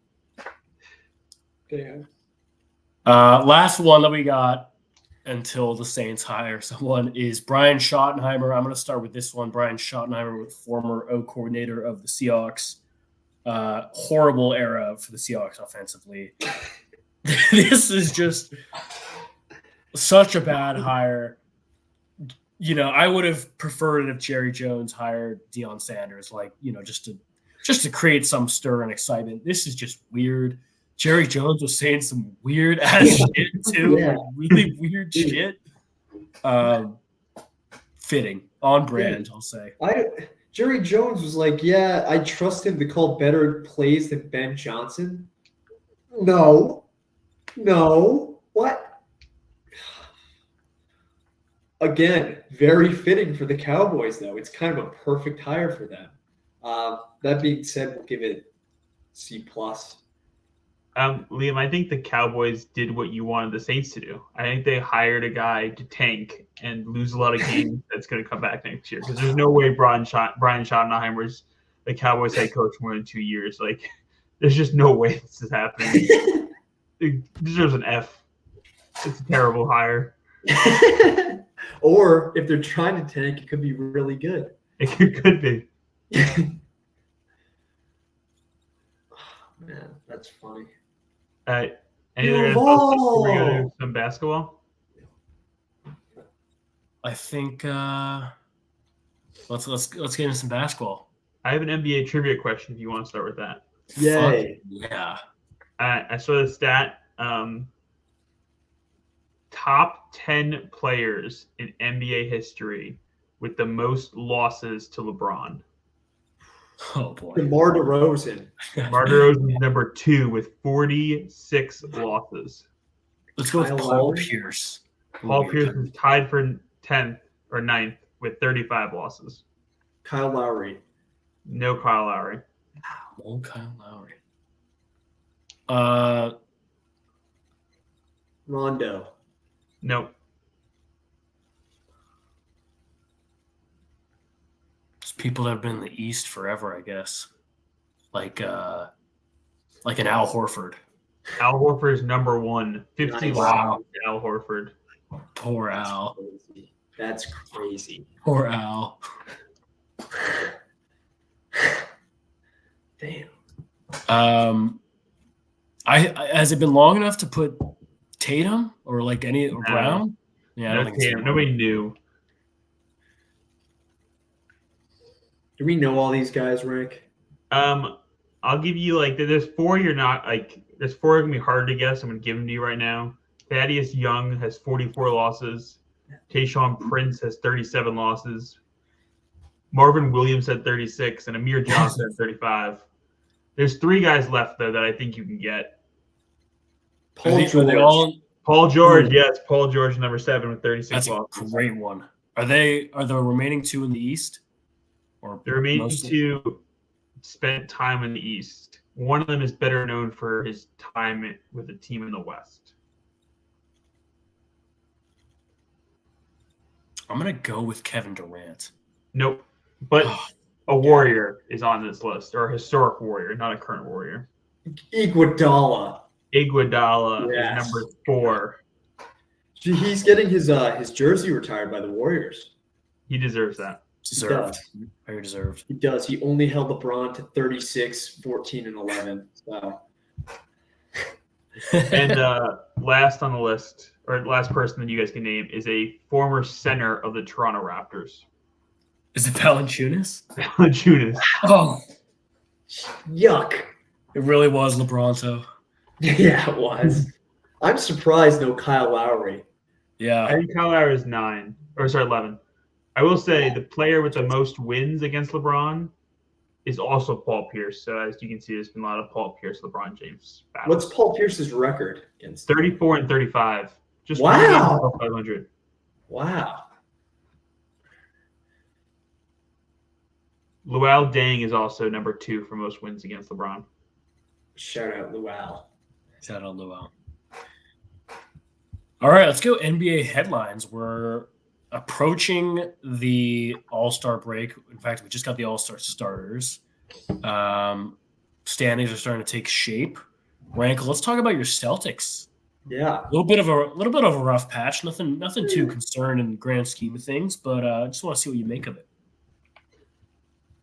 Damn. Last one that we got until the Saints hire someone is Brian Schottenheimer. I'm going to start with this one. Brian Schottenheimer, former O coordinator of the Seahawks. Horrible era for the Seahawks offensively. This is just such a bad hire. You know, I would have preferred it if Jerry Jones hired Deion Sanders, like, you know, just to create some stir and excitement. This is just weird. Jerry Jones was saying some weird ass shit too, like really weird shit. Fitting, on brand, I'll say. Jerry Jones was like, "Yeah, I trust him to call better plays than Ben Johnson." No, what? Again, very fitting for the Cowboys, though. It's kind of a perfect hire for them. That being said, we'll give it C+. Liam, I think the Cowboys did what you wanted the Saints to do. I think they hired a guy to tank and lose a lot of games that's going to come back next year. Because there's no way Brian Schottenheimer's the Cowboys head coach more than 2 years. Like, there's just no way this is happening. It deserves an F. It's a terrible hire. Or if they're trying to tank, it could be really good. It could be. Man, that's funny. Any other thoughts before we go to some basketball? I think let's get into some basketball. I have an NBA trivia question if you want to start with that. Yay. Yeah. I saw the stat. Top 10 players in NBA history with the most losses to LeBron. Oh boy. DeMar DeRozan. DeMar DeRozan is number 2 with 46 losses. Let's go with Kyle Paul Lowry. Pierce. Paul Pierce is tied for 10th or 9th with 35 losses. Kyle Lowry. No Kyle Lowry. Oh, Kyle Lowry. Rondo. Nope. It's people that have been in the East forever, I guess. Like an Al Horford. Al Horford is number 1. 50 Nice. losses to Al Horford. Poor Al. That's crazy. Poor Al. Damn. Has it been long enough to put Tatum or like any or No. Brown? Yeah, I don't think so. Nobody knew. Do we know all these guys, Rick? I'll give you like there's 4 you're not like there's 4 gonna be hard to guess. I'm gonna give them to you right now. Thaddeus Young has 44 losses. Tayshaun Prince has 37 losses. Marvin Williams had 36, and Amir Johnson had 35. There's 3 guys left though that I think you can get. Paul Are they George. all? Paul George, yes, Paul George, number 7 with 36 That's a losses. great one. Are the remaining 2 in the East? Or The remaining mostly? 2 spent time in the East. One of them is better known for his time with a team in the West. I'm gonna go with Kevin Durant. Nope. But a Warrior is on this list, or a historic Warrior, not a current Warrior. Iguodala. Iguodala Yes. is number 4. He's getting his jersey retired by the Warriors. He deserves that. Deserved. Very deserved. He does. He only held LeBron to 36, 14, and 11. So And last on the list, or last person that you guys can name, is a former center of the Toronto Raptors. Is it Valanciunas? Valanciunas. Oh, Yuck. it really was LeBronto. Yeah, it was. I'm surprised no Kyle Lowry. I Yeah. think Kyle Lowry is 11. I will say the player with the most wins against LeBron is also Paul Pierce. So as you can see, there's been a lot of Paul Pierce, LeBron James battles. What's Paul Pierce's record against? 34 and 35. Just Wow. one game above 500. Wow. Luol Deng is also number 2 for most wins against LeBron. Shout out Luau. Shout out Luau. All right, let's go NBA headlines. We're approaching the All-Star break. In fact, we just got the All-Star starters. Standings are starting to take shape. Rankle, let's talk about your Celtics. Yeah. A little bit of a rough patch. Nothing too concerned in the grand scheme of things, but I just want to see what you make of it.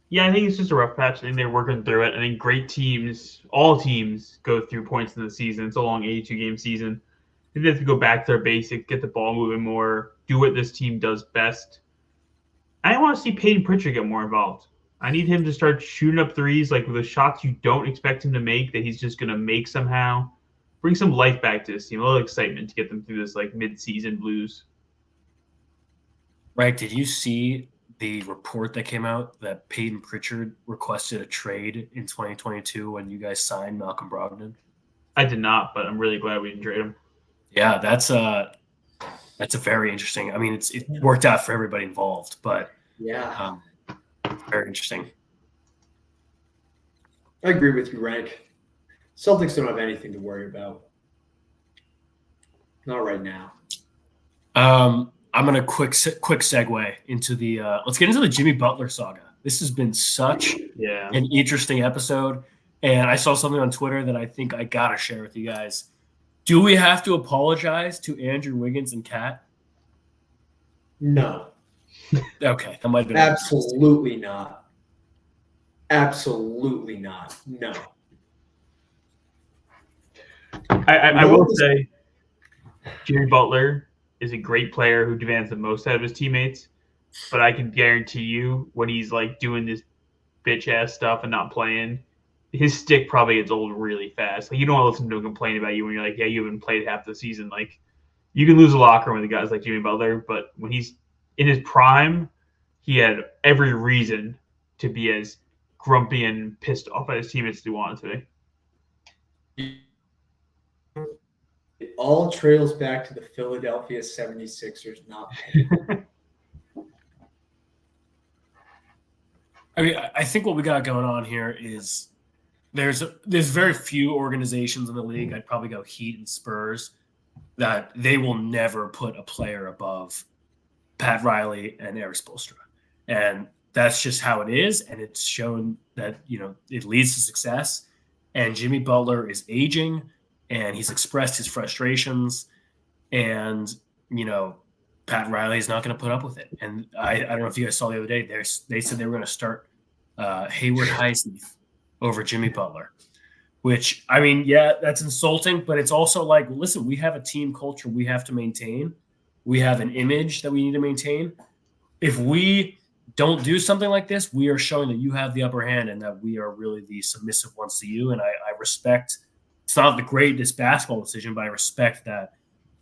Yeah, I think it's just a rough patch. I think they're working through it. I think great teams, all teams, go through points in the season. It's a long 82-game season. I think they have to go back to their basics, get the ball moving more, do what this team does best. I want to see Peyton Pritchard get more involved. I need him to start shooting up threes, like with the shots you don't expect him to make, that he's just going to make somehow. Bring some life back to this team, a little excitement to get them through this like mid-season blues. Right? Did you see the report that came out that Peyton Pritchard requested a trade in 2022 when you guys signed Malcolm Brogdon? I did not, but I'm really glad we didn't trade him. Yeah, that's a very interesting. I mean, it worked out for everybody involved, but Yeah. very interesting. I agree with you, Rank. Celtics don't have anything to worry about. Not right now. I'm gonna quick segue into the let's get into the Jimmy Butler saga. This has been such an interesting episode, and I saw something on Twitter that I think I gotta share with you guys. Do we have to apologize to Andrew Wiggins and Kat? No. Okay, that might have been Absolutely not. Absolutely not. No. I will say Jimmy Butler is a great player who demands the most out of his teammates, but I can guarantee you when he's like doing this bitch ass stuff and not playing, his stick probably gets old really fast. Like you don't want to listen to him complain about you when you're like, yeah, you haven't played half the season. Like you can lose a locker room with guys like Jimmy Butler, but when he's in his prime, he had every reason to be as grumpy and pissed off at his teammates as he wanted to be. It all trails back to the Philadelphia 76ers not paying. I mean, I think what we got going on here is there's very few organizations in the league. I'd probably go Heat and Spurs that they will never put a player above Pat Riley and Erik Spoelstra, and that's just how it is. And it's shown that it leads to success. And Jimmy Butler is aging, and he's expressed his frustrations, and Pat Riley is not going to put up with it. And I don't know if you guys saw the other day, they said they were going to start Hayward Highsmith over Jimmy Butler, which, I mean, yeah, that's insulting, but it's also like, listen, we have a team culture we have to maintain. We have an image that we need to maintain. If we don't do something like this, we are showing that you have the upper hand and that we are really the submissive ones to you. And I respect, it's not the greatest basketball decision, but I respect that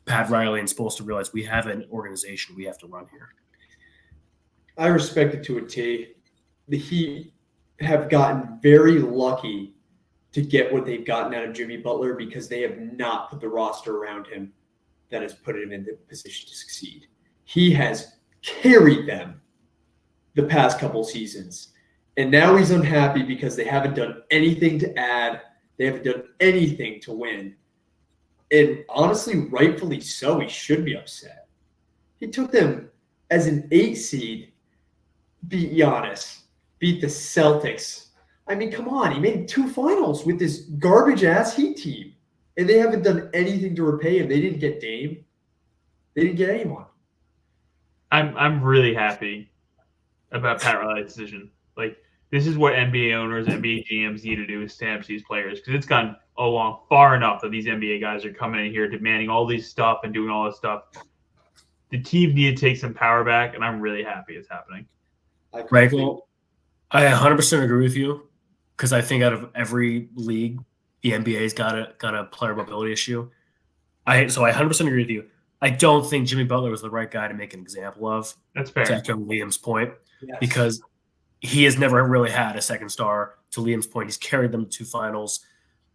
Pat Riley and Spoelstra realize we have an organization we have to run here. I respect it to a T. The Heat have gotten very lucky to get what they've gotten out of Jimmy Butler because they have not put the roster around him that has put him in the position to succeed. He has carried them the past couple seasons. And now he's unhappy because they haven't done anything to add. They haven't done anything to win. And honestly, rightfully so, he should be upset. He took them as an 8 seed, beat Giannis, beat the Celtics. I mean, come on. He made 2 finals with this garbage-ass Heat team. And they haven't done anything to repay him. They didn't get Dame. They didn't get anyone. I'm really happy about Pat Riley's decision. Like, this is what NBA owners, NBA GMs need to do is stand up to these players because it's gone along far enough that these NBA guys are coming in here demanding all these stuff and doing all this stuff. The team need to take some power back, and I'm really happy it's happening. Right. Well, I 100% agree with you because I think out of every league, the NBA's got a player mobility issue. So I 100% agree with you. I don't think Jimmy Butler was the right guy to make an example of. That's fair. To echo Liam's point, Yes. because he has never really had a second star. To Liam's point, he's carried them to 2 finals.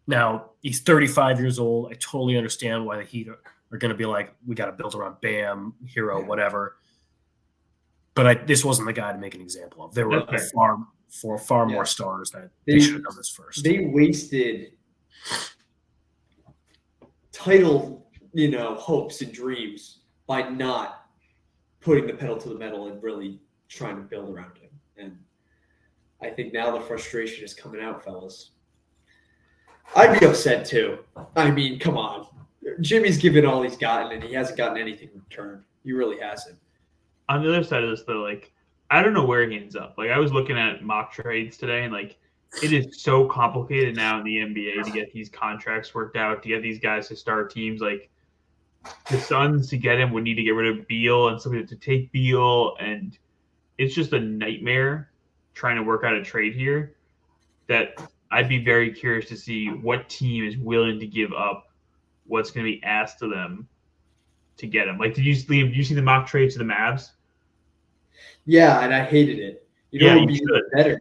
Now, he's 35 years old. I totally understand why the Heat are going to be like, we got to build around Bam, Hero, whatever. But this wasn't the guy to make an example of. There were far more stars that they should have done this first. They wasted title, hopes and dreams by not putting the pedal to the metal and really trying to build around him. And I think now the frustration is coming out, fellas. I'd be upset too. I mean, come on. Jimmy's given all he's gotten, and he hasn't gotten anything in return. He really hasn't. On the other side of this, though, I don't know where he ends up. I was looking at mock trades today, and it is so complicated now in the NBA to get these contracts worked out, to get these guys to start teams. The Suns, to get him, would need to get rid of Beal and somebody to take Beal, and it's just a nightmare trying to work out a trade here that I'd be very curious to see what team is willing to give up what's going to be asked of them to get him. Did you see the mock trade to the Mavs? Yeah, and I hated it. It would be better.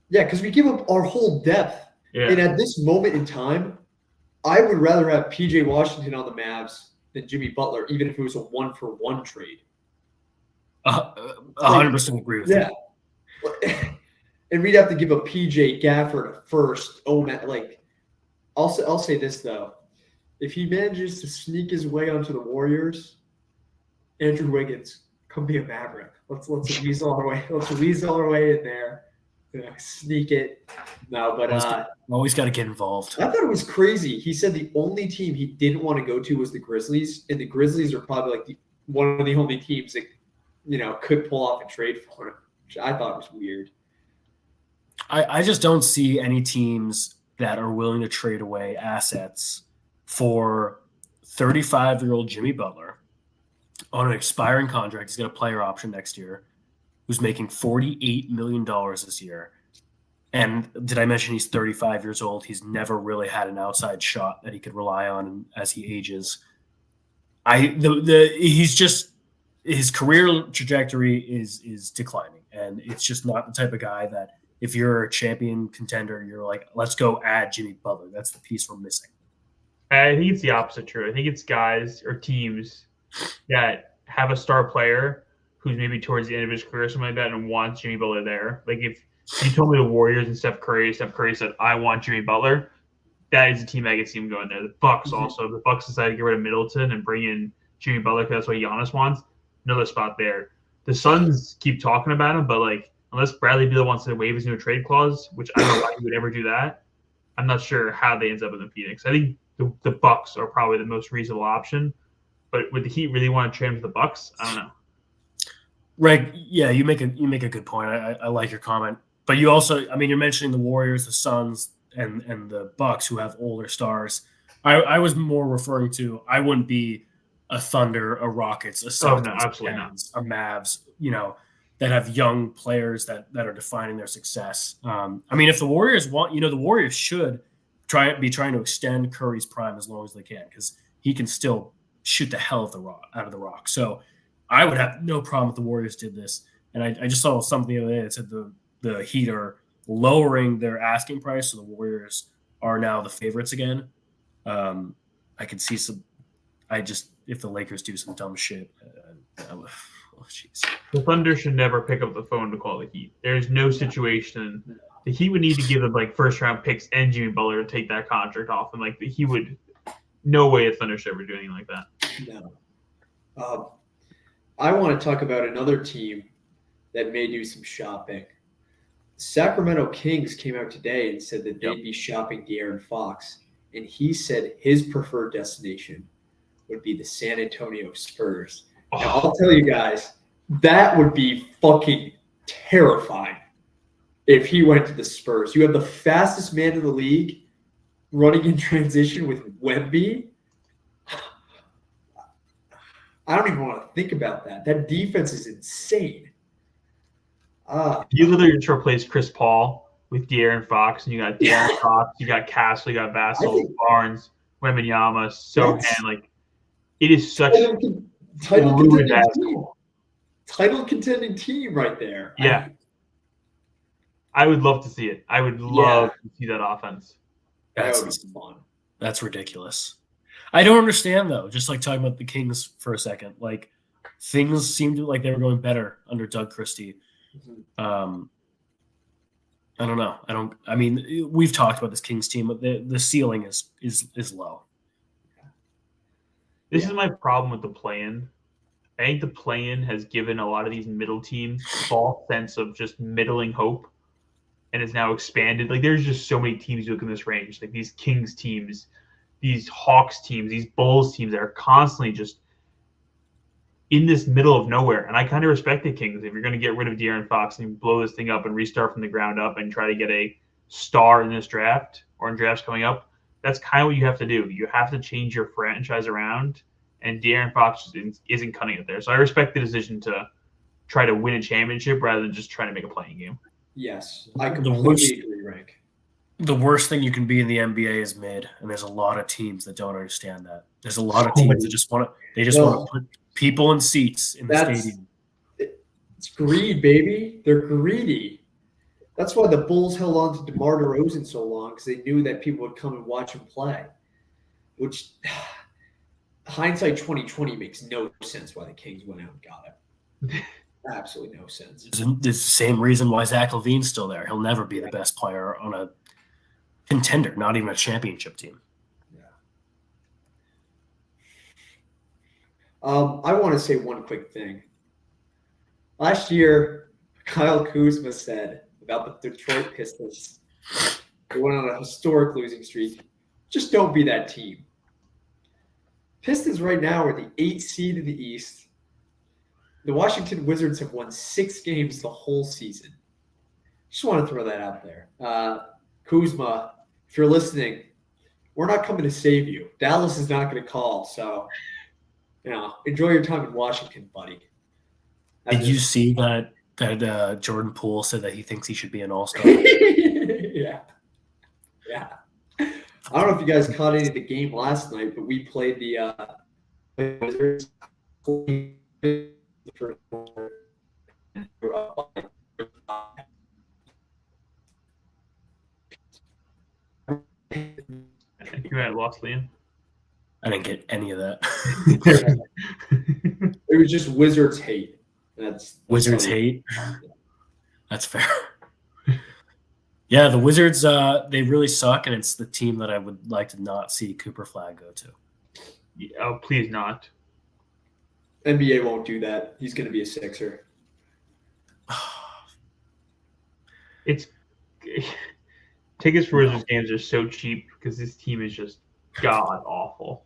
Yeah, because we give up our whole depth. Yeah. And at this moment in time, I would rather have PJ Washington on the Mavs than Jimmy Butler, even if it was a 1-for-1 trade. 100% agree with you. Yeah. And we'd have to give a PJ Gafford a first. Oh, man. I'll say this, though. If he manages to sneak his way onto the Warriors, Andrew Wiggins, come be a Maverick. Let's weasel our way. Let's weasel our way in there. Sneak it. No, but always got to get involved. I thought it was crazy. He said the only team he didn't want to go to was the Grizzlies, and the Grizzlies are probably one of the only teams that could pull off a trade for him, which I thought was weird. I just don't see any teams that are willing to trade away assets for 35-year-old Jimmy Butler on an expiring contract. He's got a player option next year, who's making $48 million this year. And did I mention he's 35 years old? He's never really had an outside shot that he could rely on as he ages. He's just, his career trajectory is declining, and it's just not the type of guy that if you're a champion contender, you're like, let's go add Jimmy Butler. That's the piece we're missing. I think it's the opposite true. I think it's guys or teams that have a star player who's maybe towards the end of his career or something like that and wants Jimmy Butler there. If you told me the Warriors and Steph Curry said, I want Jimmy Butler, that is a team I could see him going there. The Bucks also. The Bucks decided to get rid of Middleton and bring in Jimmy Butler because that's what Giannis wants. Another spot there. The Suns keep talking about him, but unless Bradley Beal wants to waive his no trade clause, which I don't know why he would ever do that, I'm not sure how they end up in the Phoenix. I think the Bucks are probably the most reasonable option, but would the Heat really want to trade him to the Bucks? I don't know. Right. Yeah, you make a good point. I like your comment. But you also, you're mentioning the Warriors, the Suns, and the Bucks, who have older stars. I was more referring to, I wouldn't be a Thunder, a Rockets, a Celtics, absolutely not. A Mavs, that have young players that are defining their success. If the Warriors want, the Warriors should be trying to extend Curry's prime as long as they can, because he can still shoot the hell out of the rock. So I would have no problem if the Warriors did this. And I just saw something the other day that said the Heat are lowering their asking price, so the Warriors are now the favorites again. I could see if the Lakers do some dumb shit. Jeez. The Thunder should never pick up the phone to call the Heat. There's no situation. The Heat would need to give them first round picks and Jimmy Butler to take that contract off, and he would. No way the Thunder should ever do anything like that. No. I want to talk about another team that may do some shopping. Sacramento Kings came out today and said that they'd be shopping De'Aaron Fox, and he said his preferred destination would be the San Antonio Spurs. Now, I'll tell you guys, that would be fucking terrifying. if he went to the Spurs. You have the fastest man in the league running in transition with Wemby. I don't even want to think about that. That defense is insane. You literally just replaced Chris Paul with De'Aaron Fox, and you got De'Aaron Fox, you got Castle, you got Vassell, Barnes, Wembanyama, Sohan. Like, it is such title fluid contending team. basketball. Title contending team right there. Yeah. I would love to see it. I would love to see that offense. That would That's be fun. That's ridiculous. I don't understand though. Just like talking about the Kings for a second, like things seemed like they were going better under Doug Christie. I don't know. I mean, we've talked about this Kings team, but the ceiling is low. This is my problem with the play-in. I think the play-in has given a lot of these middle teams a false sense of just middling hope, and it's now expanded. Like, there's just so many teams you look in this range, like these Kings teams, these Hawks teams, these Bulls teams that are constantly just in this middle of nowhere. And I kind of respect the Kings. If you're going to get rid of De'Aaron Fox and blow this thing up and restart from the ground up and try to get a star in this draft or in drafts coming up, that's kind of what you have to do. You have to change your franchise around, and De'Aaron Fox isn't cutting it there. So I respect the decision to try to win a championship rather than just trying to make a playing game. Yes, I completely agree, Rank. The worst thing you can be in the NBA is mid, and there's a lot of teams that don't understand that. There's a lot of teams that just want to put people in seats in the stadium. It's greed, baby. They're greedy. That's why the Bulls held on to DeMar DeRozan so long, because they knew that people would come and watch him play. Which, hindsight 2020 makes no sense why the Kings went out and got him. Absolutely no sense. It's the same reason why Zach LaVine's still there. He'll never be the best player on a contender, not even a championship team. Yeah. I want to say one quick thing. Last year, Kyle Kuzma said about the Detroit Pistons, they went on a historic losing streak. Just don't be that team. Pistons right now are the 8th seed in the East. The Washington Wizards have won 6 games the whole season. Just want to throw that out there. Kuzma, if you're listening, we're not coming to save you. Dallas is not going to call. So, enjoy your time in Washington, buddy. Did you see that Jordan Poole said that he thinks he should be an all-star? Yeah. I don't know if you guys caught any of the game last night, but we played the Wizards. I think you had lost, Liam. I didn't get any of that. It was just Wizards hate. That's Wizards hate? That's fair. Yeah, the Wizards, they really suck, and it's the team that I would like to not see Cooper Flag go to. Yeah, oh, please not. NBA won't do that. He's going to be a Sixer. Tickets for Wizards games are so cheap because this team is just god awful.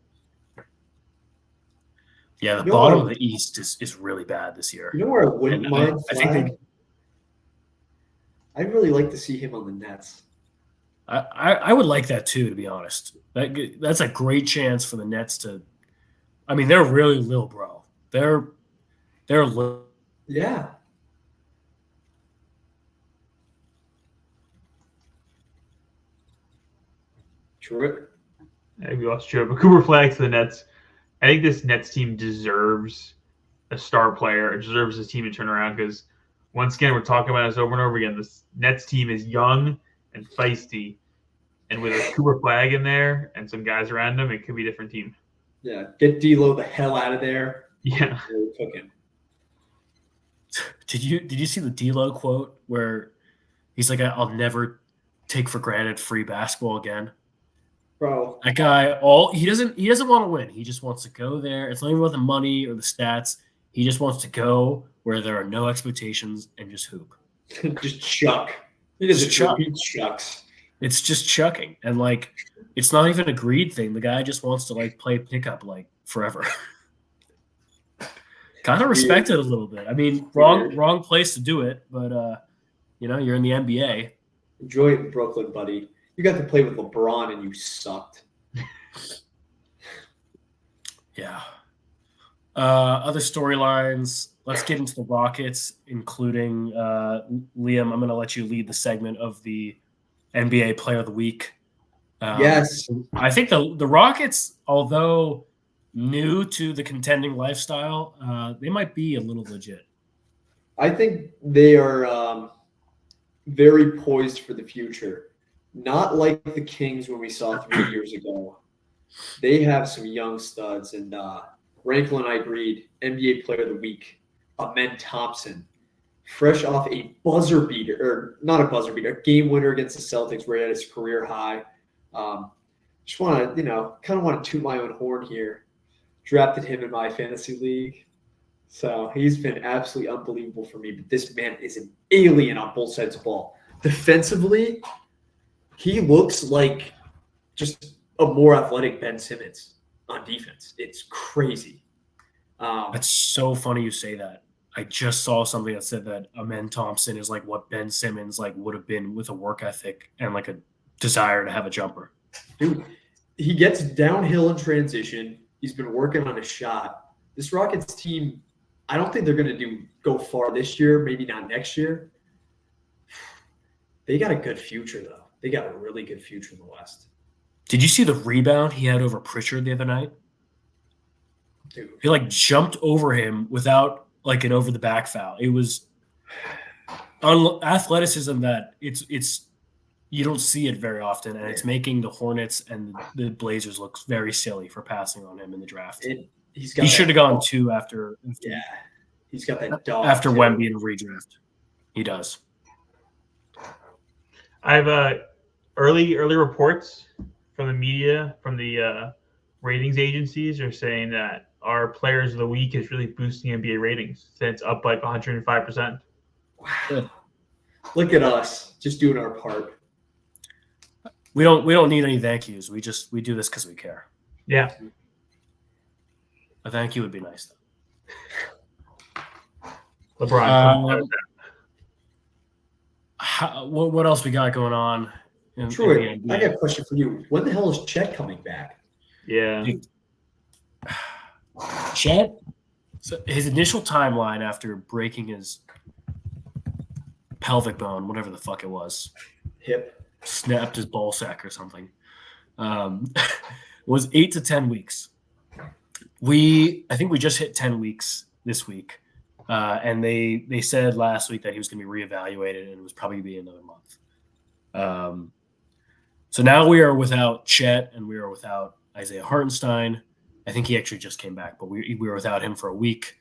Yeah, the bottom of the East is really bad this year. You know where I wouldn't mind Flag? I'd really like to see him on the Nets. I would like that too, to be honest. That's a great chance for the Nets to. I mean, they're really little, bro. They're little. Yeah. True. We lost Joe, but Cooper Flag to the Nets. I think this Nets team deserves a star player. It deserves this team to turn around because, once again, we're talking about this over and over again. This Nets team is young and feisty, and with a Cooper Flag in there and some guys around him, it could be a different team. Yeah, get D'Lo the hell out of there. Yeah. Cooking. Did you see the D'Lo quote where he's like, "I'll never take for granted free basketball again"? Bro, that guy, he doesn't want to win. He just wants to go there. It's not even about the money or the stats. He just wants to go where there are no expectations and just hoop. Just chuck. He doesn't chuck. He chucks. It's just chucking, and it's not even a greed thing. The guy just wants to play pickup forever. Kind of respect it a little bit. I mean, wrong place to do it, but You're in the NBA. Enjoy it in Brooklyn, buddy. You got to play with LeBron and you sucked. Yeah. Other storylines. Let's get into the Rockets, including Liam. I'm going to let you lead the segment of the NBA Player of the Week. Yes. I think the Rockets, although new to the contending lifestyle, they might be a little legit. I think they are very poised for the future. Not like the Kings when we saw 3 years ago. They have some young studs, and Rankle and I agreed. NBA Player of the Week, Amen Thompson, fresh off a buzzer beater, or not a buzzer beater, a game winner against the Celtics, right at his career high. Just want to, kind of want to toot my own horn here. Drafted him in my fantasy league. So he's been absolutely unbelievable for me. But this man is an alien on both sides of the ball. Defensively, he looks like just a more athletic Ben Simmons on defense. It's crazy. That's so funny you say that. I just saw something that said that Amen Thompson is like what Ben Simmons would have been with a work ethic and a desire to have a jumper. Dude, he gets downhill in transition. He's been working on his shot. This Rockets team, I don't think they're going to go far this year, maybe not next year. They got a good future, though. They got a really good future in the West. Did you see the rebound he had over Pritchard the other night? Dude. He jumped over him without an over the back foul. It was athleticism that it's you don't see it very often, and it's making the Hornets and the Blazers look very silly for passing on him in the draft. He should have gone 2 after. Yeah, he's got that dog after Wemby in redraft. He does. I have early reports from the media, from the ratings agencies, are saying that our Players of the Week is really boosting NBA ratings. Since it's up 105%. Wow! Look at us, just doing our part. We don't need any thank yous. We do this because we care. Yeah. A thank you would be nice, though. LeBron. What else we got going on? Troy, I got a question for you. When the hell is Chet coming back? Yeah. Chet, so his initial timeline after breaking his pelvic bone, whatever the fuck it was, hip, snapped his ball sack or something, was 8 to 10 weeks. I think we just hit 10 weeks this week, and they said last week that he was going to be reevaluated and it was probably going to be another month. So now we are without Chet and we are without Isaiah Hartenstein. I think he actually just came back, but we were without him for a week.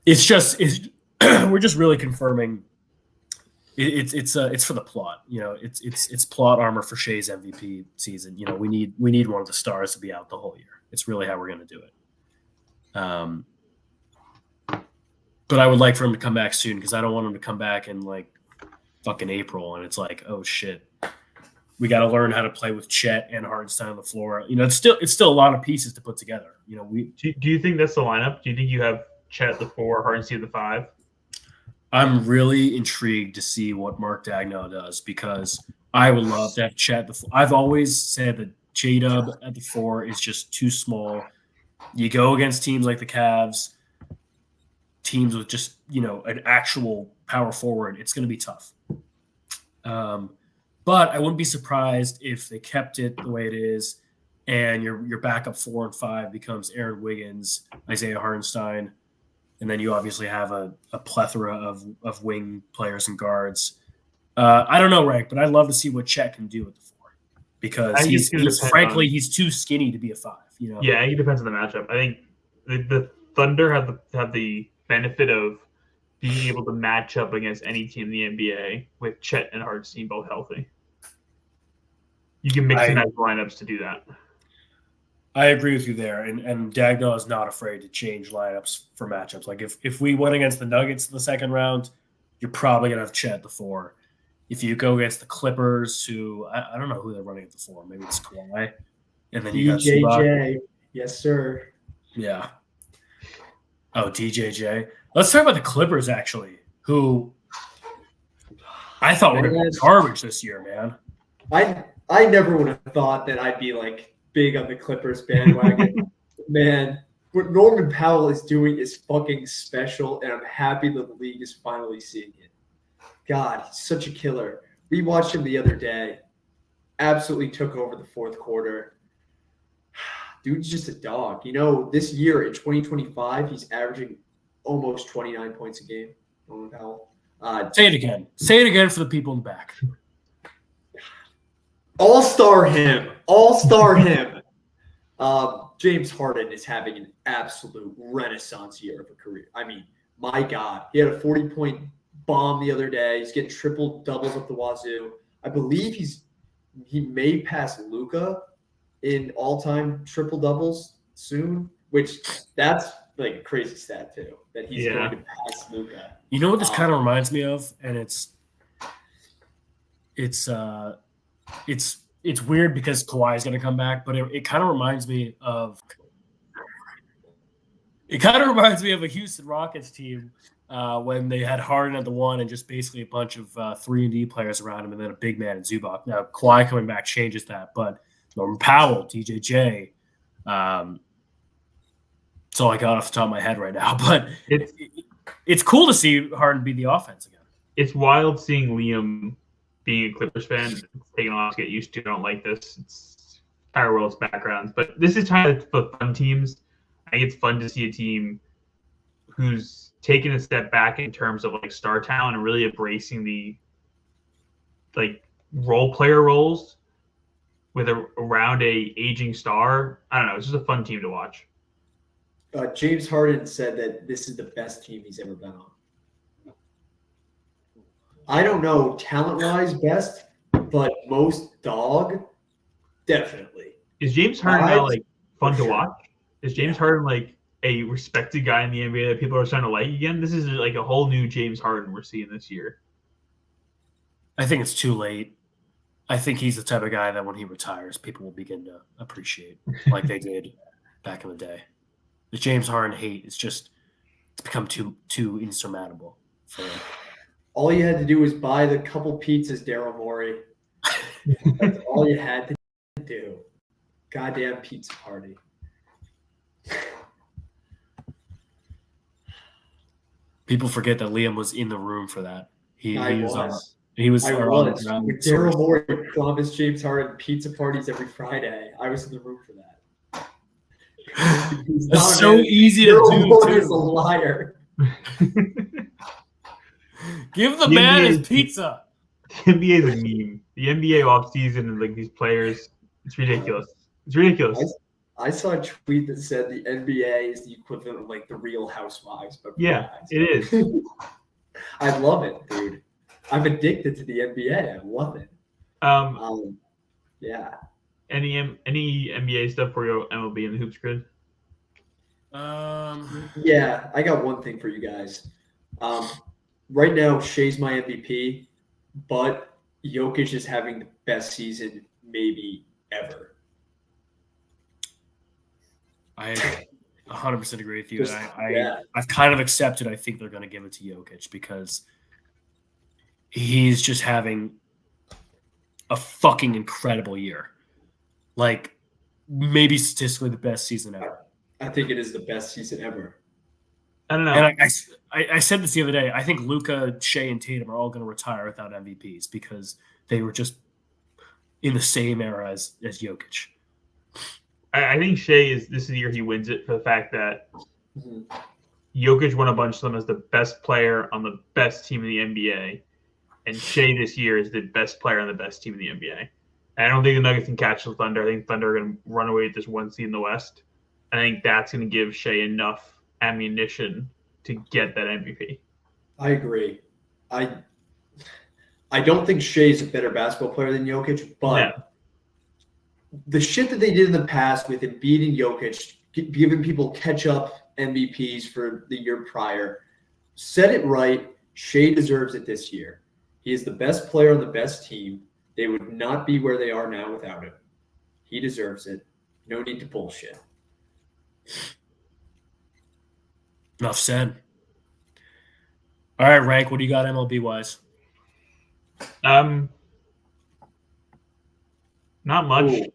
We're just really confirming. It's for the plot, It's plot armor for Shea's MVP season. We need one of the stars to be out the whole year. It's really how we're going to do it. But I would like for him to come back soon because I don't want him to come back in fucking April and it's oh shit, we got to learn how to play with Chet and Hartenstein on the floor. It's still a lot of pieces to put together. Do you think that's the lineup? Do you think you have Chet at the 4, Hartenstein at the 5? I'm really intrigued to see what Mark Daigneault does because I would love to have Chet at the 4. I've always said that J-Dub at the 4 is just too small. You go against teams like the Cavs, teams with just, an actual power forward, it's going to be tough. But I wouldn't be surprised if they kept it the way it is and your backup 4 and 5 becomes Aaron Wiggins, Isaiah Hartenstein, and then you obviously have a plethora of wing players and guards. I don't know, Rank, but I'd love to see what Chet can do at the 4 because he's too skinny to be a 5. Yeah, it depends on the matchup. I think the Thunder have the benefit of being able to match up against any team in the NBA with Chet and Hartenstein both healthy. You can mix and match lineups to do that. I agree with you there, and Daigneault is not afraid to change lineups for matchups. If we went against the Nuggets in the second round, you're probably gonna have Chet at the 4. If you go against the Clippers, who I don't know who they're running at the 4, maybe it's Kawhi, and then you got DJJ. Yes, sir. Yeah. Oh, DJJ. Let's talk about the Clippers actually, who I thought we were Man, garbage this year, man. I never would have thought that I'd be like big on the Clippers bandwagon. Man, what Norman Powell is doing is fucking special, and I'm happy that the league is finally seeing it. God, he's such a killer. We watched him the other day. Absolutely took over the fourth quarter. Dude's just a dog. You know, this year in 2025, he's averaging almost 29 points a game. Norman Powell. Say it again. Say it again for the people in the back. All-star him. All-star him. James Harden is having an absolute renaissance year of a career. I mean, my God. He had a 40-point bomb the other day. He's getting triple doubles up the wazoo. I believe he may pass Luka in all-time triple doubles soon, which that's like a crazy stat too, that he's going to pass Luka. You know what this kind of reminds me of, and it's weird because Kawhi is going to come back, but it kind of reminds me of a Houston Rockets team when they had Harden at the 1 and just basically a bunch of 3-and-D players around him, and then a big man in Zubac. Now Kawhi coming back changes that, but Norman Powell, DJJ, that's all I got off the top of my head right now. But it's cool to see Harden be the offense again. It's wild seeing Liam being a Clippers fan. It's taking a while to get used to. I don't like this. It's our world's backgrounds. But this is kind of for fun teams. I think it's fun to see a team who's taken a step back in terms of like star talent and really embracing the like role player roles with around a aging star. I don't know. It's just a fun team to watch. James Harden said that this is the best team he's ever been on. I don't know talent-wise best, but most dog, definitely. Is James Harden now like fun to sure. watch? Is James Harden like a respected guy in the NBA that people are starting to like again? This is like a whole new James Harden we're seeing this year. I think it's too late. I think he's the type of guy that when he retires, people will begin to appreciate like they did back in the day. The James Harden hate is just it's become too insurmountable for him. All you had to do was buy the couple pizzas, Daryl Morey. That's all you had to do. Goddamn pizza party. People forget that Liam was in the room for that. He was on the ground. Daryl Morey promised James Harden pizza parties every Friday. I was in the room for that. It's so easy to Daryl do. Morey is a liar. Give the man his pizza. The NBA is a meme. The NBA offseason and like these players, it's ridiculous. It's ridiculous. I saw a tweet that said the NBA is the equivalent of like the Real Housewives, but Yeah, it is. I love it, dude. I'm addicted to the NBA. I love it. Yeah. Any NBA stuff for your MLB and the Hoops Grid? Yeah, I got one thing for you guys. Right now, Shea's my MVP, but Jokic is having the best season maybe ever. I 100% agree with you. Yeah. I've kind of accepted I think they're going to give it to Jokic because he's just having a fucking incredible year. Like, maybe statistically the best season ever. I think it is the best season ever. I don't know. And I said this the other day. I think Luka, Shea, and Tatum are all going to retire without MVPs because they were just in the same era as Jokic. I think Shea this is the year he wins it for the fact that Jokic won a bunch of them as the best player on the best team in the NBA, and Shea this year is the best player on the best team in the NBA. And I don't think the Nuggets can catch the Thunder. I think Thunder are going to run away with this one seed in the West. I think that's going to give Shea enough ammunition to get that MVP. I agree. I don't think Shea's a better basketball player than Jokic, but the shit that they did in the past with Embiid and Jokic, giving people catch-up MVPs for the year prior, set it right. Shea deserves it this year. He is the best player on the best team. They would not be where they are now without him. He deserves it. No need to bullshit. Enough said. All right, Rank, what do you got MLB-wise? Not much. Ooh.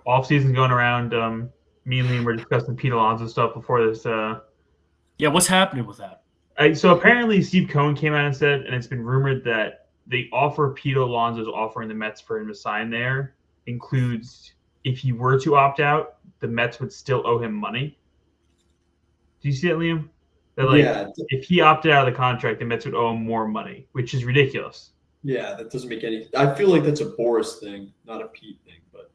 Off season going around. Me and Liam were discussing Pete Alonso stuff before this. Yeah, what's happening with that? So apparently Steve Cohen came out and said, and it's been rumored that the offer Pete Alonso's offering the Mets for him to sign there includes if he were to opt out, the Mets would still owe him money. Do you see that, Liam? That Yeah. if he opted out of the contract, the Mets would owe him more money, which is ridiculous. Yeah, that doesn't make any. I feel like that's a Boris thing, not a Pete thing. But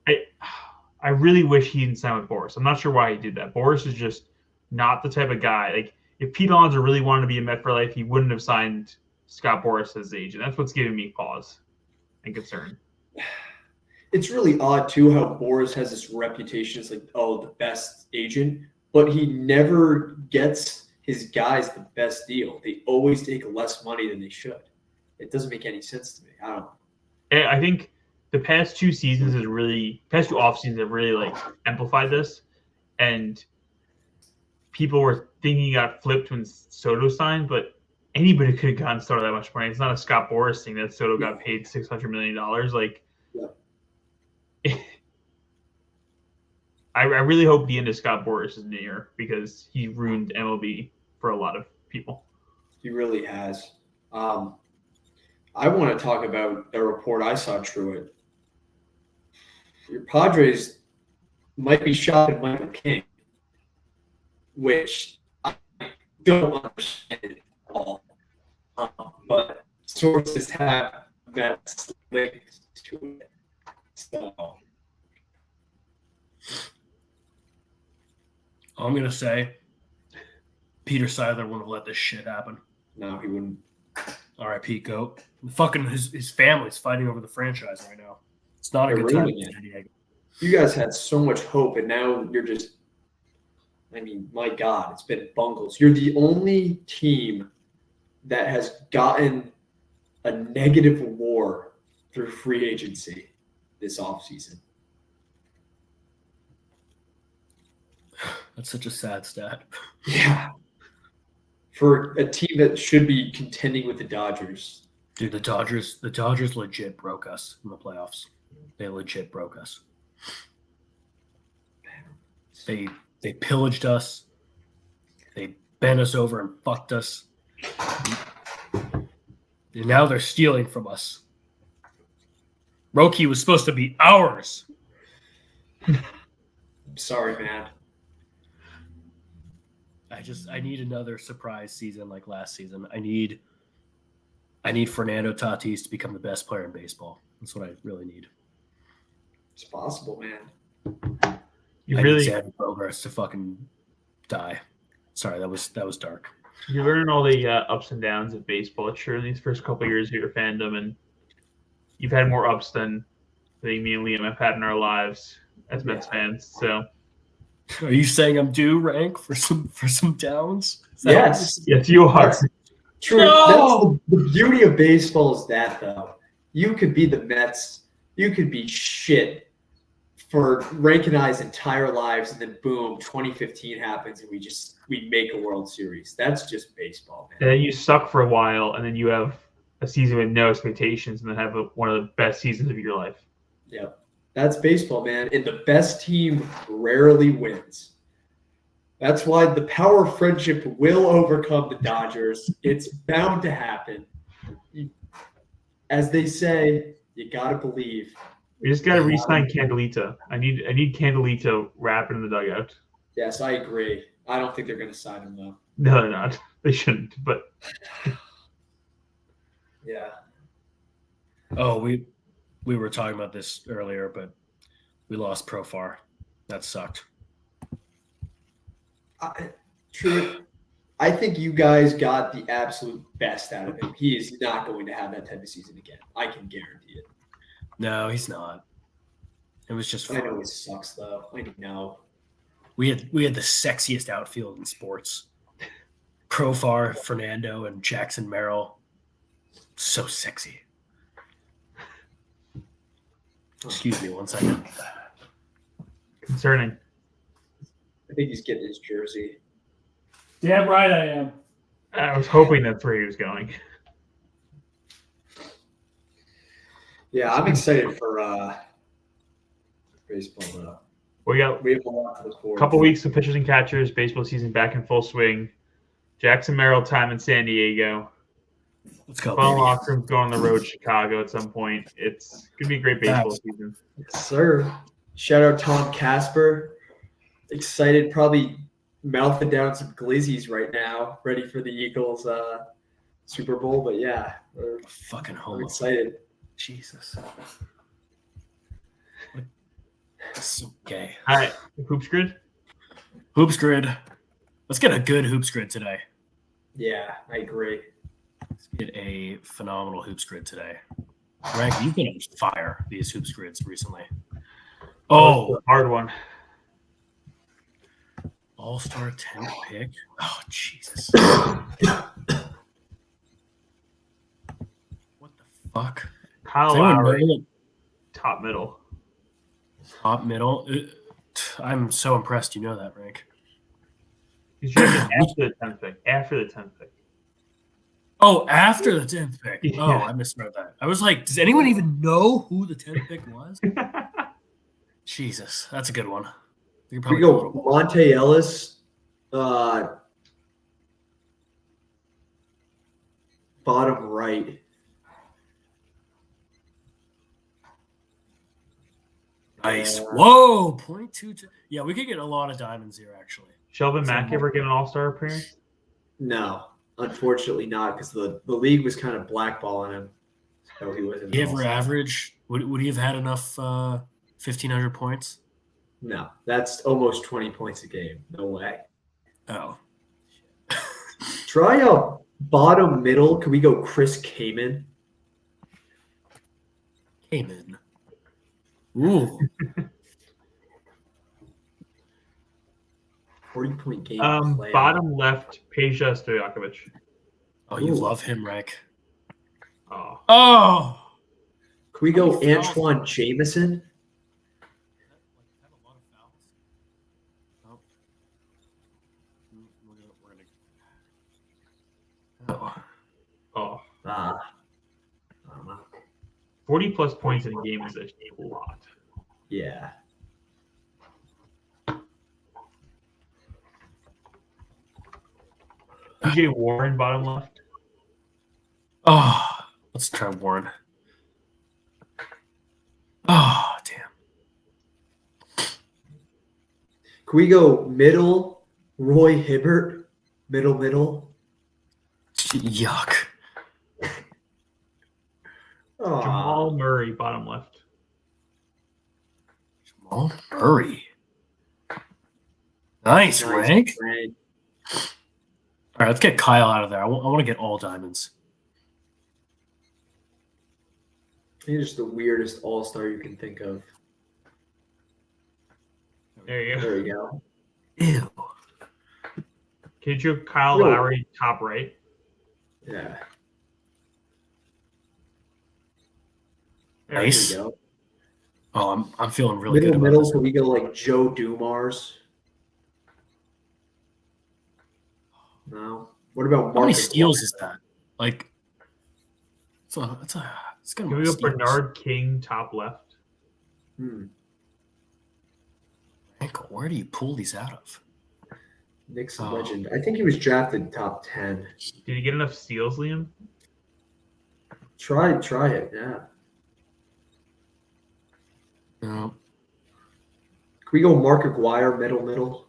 I really wish he didn't sign with Boris. I'm not sure why he did that. Boris is just not the type of guy. Like if Pete Alonso really wanted to be a Met for life, he wouldn't have signed Scott Boras as agent. That's what's giving me pause and concern. it's really odd too how Boris has this reputation as like, oh, the best agent, but he never gets his guys the best deal. They always take less money than they should. It doesn't make any sense to me. I don't know. I think the past two off seasons have really like amplified this, and people were thinking he got flipped when Soto signed, but anybody could have gotten Soto that much money. It's not a Scott Boras thing that Soto got paid $600 million. Like, I really hope the end of Scott Boras is near because he ruined MLB for a lot of people. He really has. I want to talk about a report I saw, Truitt. Your Padres might be shopping Michael King, which I don't understand at all. But sources have that linked to it. So I'm going to say Peter Seidler wouldn't have let this shit happen. no, he wouldn't. R.I.P. Goat. Fucking his family's fighting over the franchise right now. It's not a They're good time. ruining it. You guys had so much hope, and now you're just – I mean, my God, it's been bungles. You're the only team that has gotten a negative WAR through free agency this offseason. That's such a sad stat. Yeah. For a team that should be contending with the Dodgers. Dude, the Dodgers legit broke us in the playoffs. They legit broke us. They pillaged us. They bent us over and fucked us. And now they're stealing from us. Roki was supposed to be ours. I'm sorry, man. I need another surprise season like last season. I need Fernando Tatis to become the best player in baseball. That's what I really need. It's possible, man. I need Xander Bogaerts to fucking die. Sorry, that was dark. You learn all the ups and downs of baseball, sure, in these first couple of years of your fandom, and you've had more ups than me and Liam have had in our lives as Mets fans. So, are you saying I'm due, Rank, for some downs? Yes, you are. True. No! That's the beauty of baseball is that, though. You could be the Mets. You could be shit for Rank and I's entire lives, and then boom, 2015 happens, and we make a World Series. That's just baseball, man. And then you suck for a while, and then you have a season with no expectations, and then have one of the best seasons of your life. Yep. That's baseball, man. And the best team rarely wins. That's why the power of friendship will overcome the Dodgers. It's bound to happen. As they say, you got to believe. We just got to re-sign Candelita. I need Candelita rapping in the dugout. Yes, I agree. I don't think they're going to sign him, though. No, they're not. They shouldn't, but... Yeah. Oh, we were talking about this earlier, but we lost Profar. That sucked. True. I think you guys got the absolute best out of him. He is not going to have that type of season again. I can guarantee it. No, he's not. It was just fun. I know he sucks, though. I know. We had the sexiest outfield in sports. Profar, Fernando, and Jackson Merrill. So sexy. Excuse me one second. Concerning. I think he's getting his jersey. Damn right I am. I was hoping that's where he was going. Yeah, I'm excited for baseball though. We have a lot to look a forward couple to. weeks of pitchers and catchers. Baseball season back in full swing. Jackson Merrill time in San Diego. Let's go, Fun baby. locker room going on the road to Chicago at some point. It's gonna be a great baseball season. Yes, sir. Shout out Tom Casper. Excited, probably mouthing down some glizzies right now, ready for the Eagles Super Bowl. But yeah, Fucking I'm homo. excited. Jesus. That's so gay. All right, Hoops Grid. Hoops grid. Let's get a good hoops grid today. Yeah, I agree. Let's get a phenomenal hoops grid today. Rank, you've been on fire these hoops grids recently. Oh, Hard one. All-Star 10th pick. Oh, Jesus. What the fuck? Kyle Does anyone Lowry, know top middle. top middle? I'm so impressed you know that, Rank. He's drafted after the 10th pick. After the 10th pick. Oh, after the 10th pick. Yeah. Oh, I misread that. I was like, does anyone even know who the 10th pick was? Jesus, that's a good one. You could We probably go Monte Ellis, bottom right. Nice. Yeah. Whoa, 0.22. Yeah, we could get a lot of diamonds here, actually. Shelvin Mack ever get an All-Star appearance? No, unfortunately not, because the league was kind of blackballing him. So he wasn't. Did he ever average? Would he have had enough 1,500 points? No, that's almost 20 points a game. No way. Oh. Try out bottom middle. Can we go Chris Kaman? Cayman. Ooh. 40-point game. playoff. Bottom left, Peja Stojakovic. Oh, you Ooh. love him, Rick. Oh, Oh. Can we go How many fouls? Antoine Jameson? Oh. oh. I don't know. 40 plus points in a game is a lot. Yeah. PJ Warren, bottom left. Oh, let's try Warren. Oh, damn. Can we go middle? Roy Hibbert? Middle? Yuck. Oh, Jamal Murray, bottom left. Jamal Murray. Nice, Rank. Frank. All right, let's get Kyle out of there. I want to get all diamonds. He's just the weirdest all-star you can think of. There you go. There you go. Ew. Can you do Kyle Yo. Lowry, top right? Yeah. There Nice. There you go. Oh, I'm feeling really good about Middle, this. can we go like Joe Dumars? No. What about How many Marcus steals Walker? is that? Like, it's Can gonna we be go steals. Bernard King, top left? Rank, where do you pull these out of? Knicks Oh. legend. I think he was drafted top 10. Did he get enough steals, Liam? Try it, yeah. No. Can we go Mark Aguirre, middle?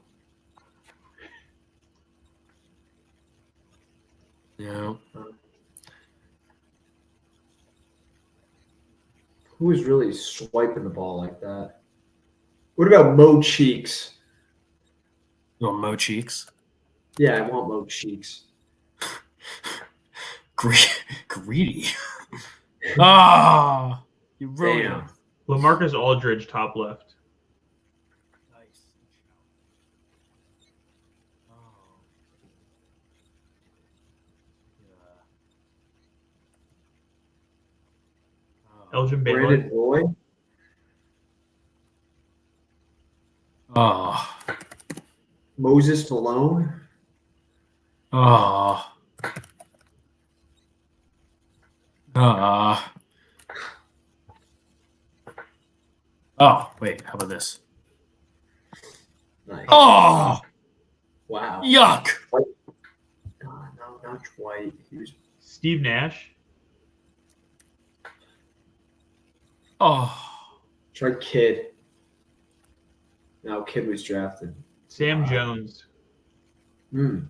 No. Who is really swiping the ball like that? What about Mo Cheeks? You want Mo Cheeks? Yeah, I want Mo Cheeks. Greedy. Ah, you ruined Damn. it. LaMarcus Aldridge, top left. Nice. Oh. Yeah. Elgin Baylor. Brandon Roy? Oh. Moses Malone? Oh. Oh, wait. How about this? Nice. Oh, Wow. yuck. No, not Dwight. He was Steve Nash. Oh, tried Kid. No, Kid was drafted. Sam Wow. Jones. Hmm.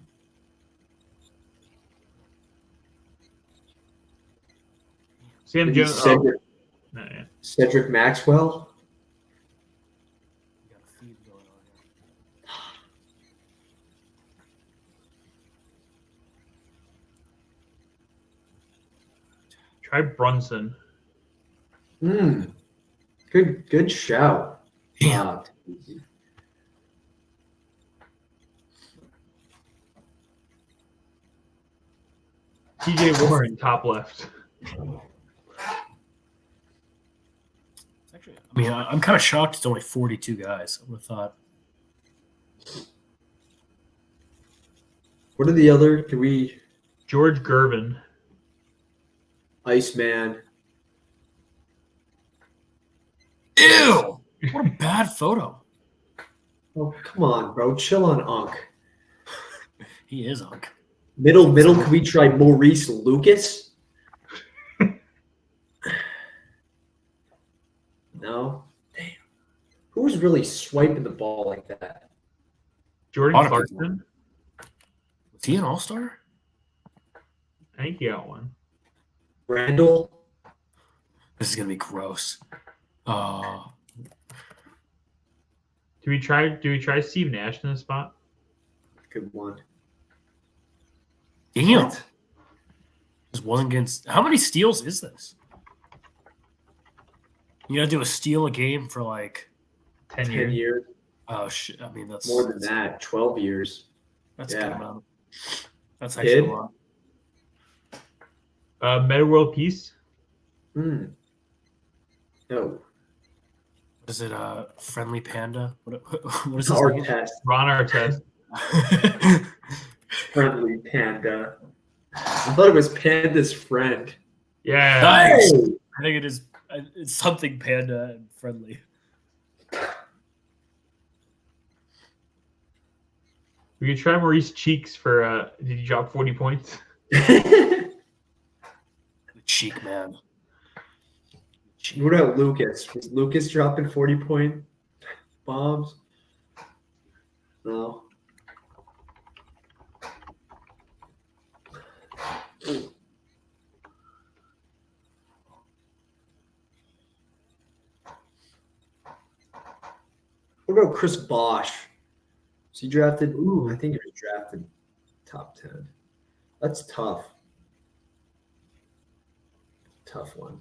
Sam Maybe Jones. Cedric, No, yeah. Cedric Maxwell. we got a feed going on here. Try Brunson. Hmm. Good shout. Damn. TJ Warren, top left. Actually, I mean, I'm kind of shocked it's only 42 guys. I would have thought. What are the other? Can we George Gervin. Iceman? Ew! What a bad photo. Oh, come on, bro. Chill on Unk. He is Unk. Middle. Can we try Maurice Lucas? No. Damn. Who was really swiping the ball like that? Jordan Lot of Clarkson. Was he an all-star? I think he got one. Randall. This is gonna be gross. Do we try Steve Nash in this spot? Good one. Damn. What? This wasn't against. How many steals is this? You gotta do a steal a game for like. 10 10 years. years. Oh shit! I mean, that's More than that. 12 years. That's Yeah. a good amount. That's actually Kid? a lot. Meta World Peace. Hmm. No. What is it? Friendly Panda. What is his name? Artest. Ron Artest. Friendly Panda. I thought it was Panda's friend. Yeah. Nice. Hey! I think it is. It's something Panda and friendly. We could try Maurice Cheeks for did he drop 40 points? The cheek man. Cheek. What about Lucas? Was Lucas dropping 40-point bombs? No. What about Chris Bosch? Was he drafted? Ooh, I think he was drafted top 10. That's tough. Tough one.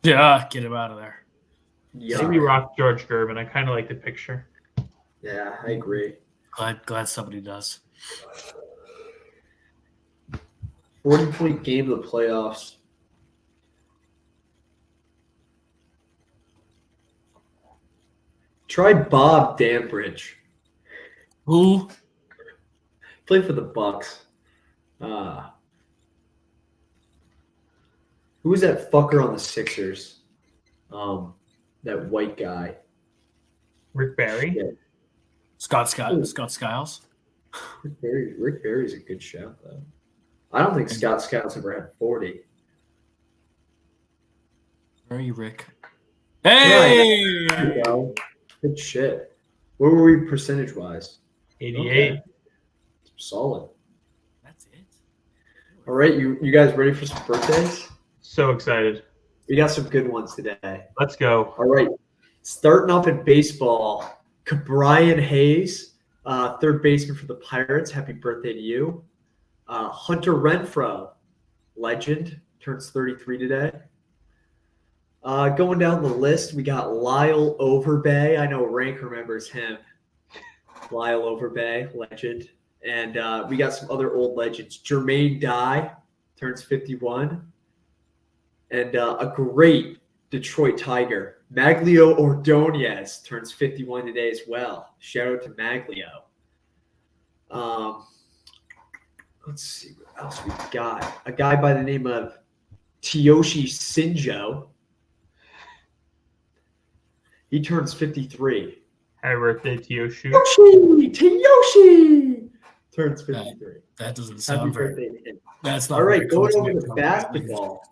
Yeah, get him out of there. I think we rock George Gervin. I kind of like the picture. Yeah, I agree. Glad somebody does. 40-point game of the playoffs. Try Bob Dambridge. Who? Play for the Bucks. Who was that fucker on the Sixers? That white guy. Rick Barry. Yeah. Scott Skiles. Rick Barry's a good shout, though. I don't think Scott Skiles ever had 40. Where are you, Rick? Hey! There you go. Good shit. Where were we percentage-wise? 88. Okay. Solid. That's it. All right, you guys ready for some birthdays? So excited. We got some good ones today. Let's go. All right. Starting off in baseball, Brian Hayes, third baseman for the Pirates. Happy birthday to you. Hunter Renfroe, legend, turns 33 today. Going down the list, we got Lyle Overbay. I know Rank remembers him. Lyle Overbay, legend. And we got some other old legends. Jermaine Dye turns 51. And a great Detroit Tiger, Maglio Ordonez, turns 51 today as well. Shout out to Maglio. Let's see what else we got. A guy by the name of Tyoshi Sinjo. He turns 53. Happy birthday to Yoshi. Yoshi turns 53. That doesn't Happy sound very. birthday to him. That's not All right, very going close over to to me. basketball.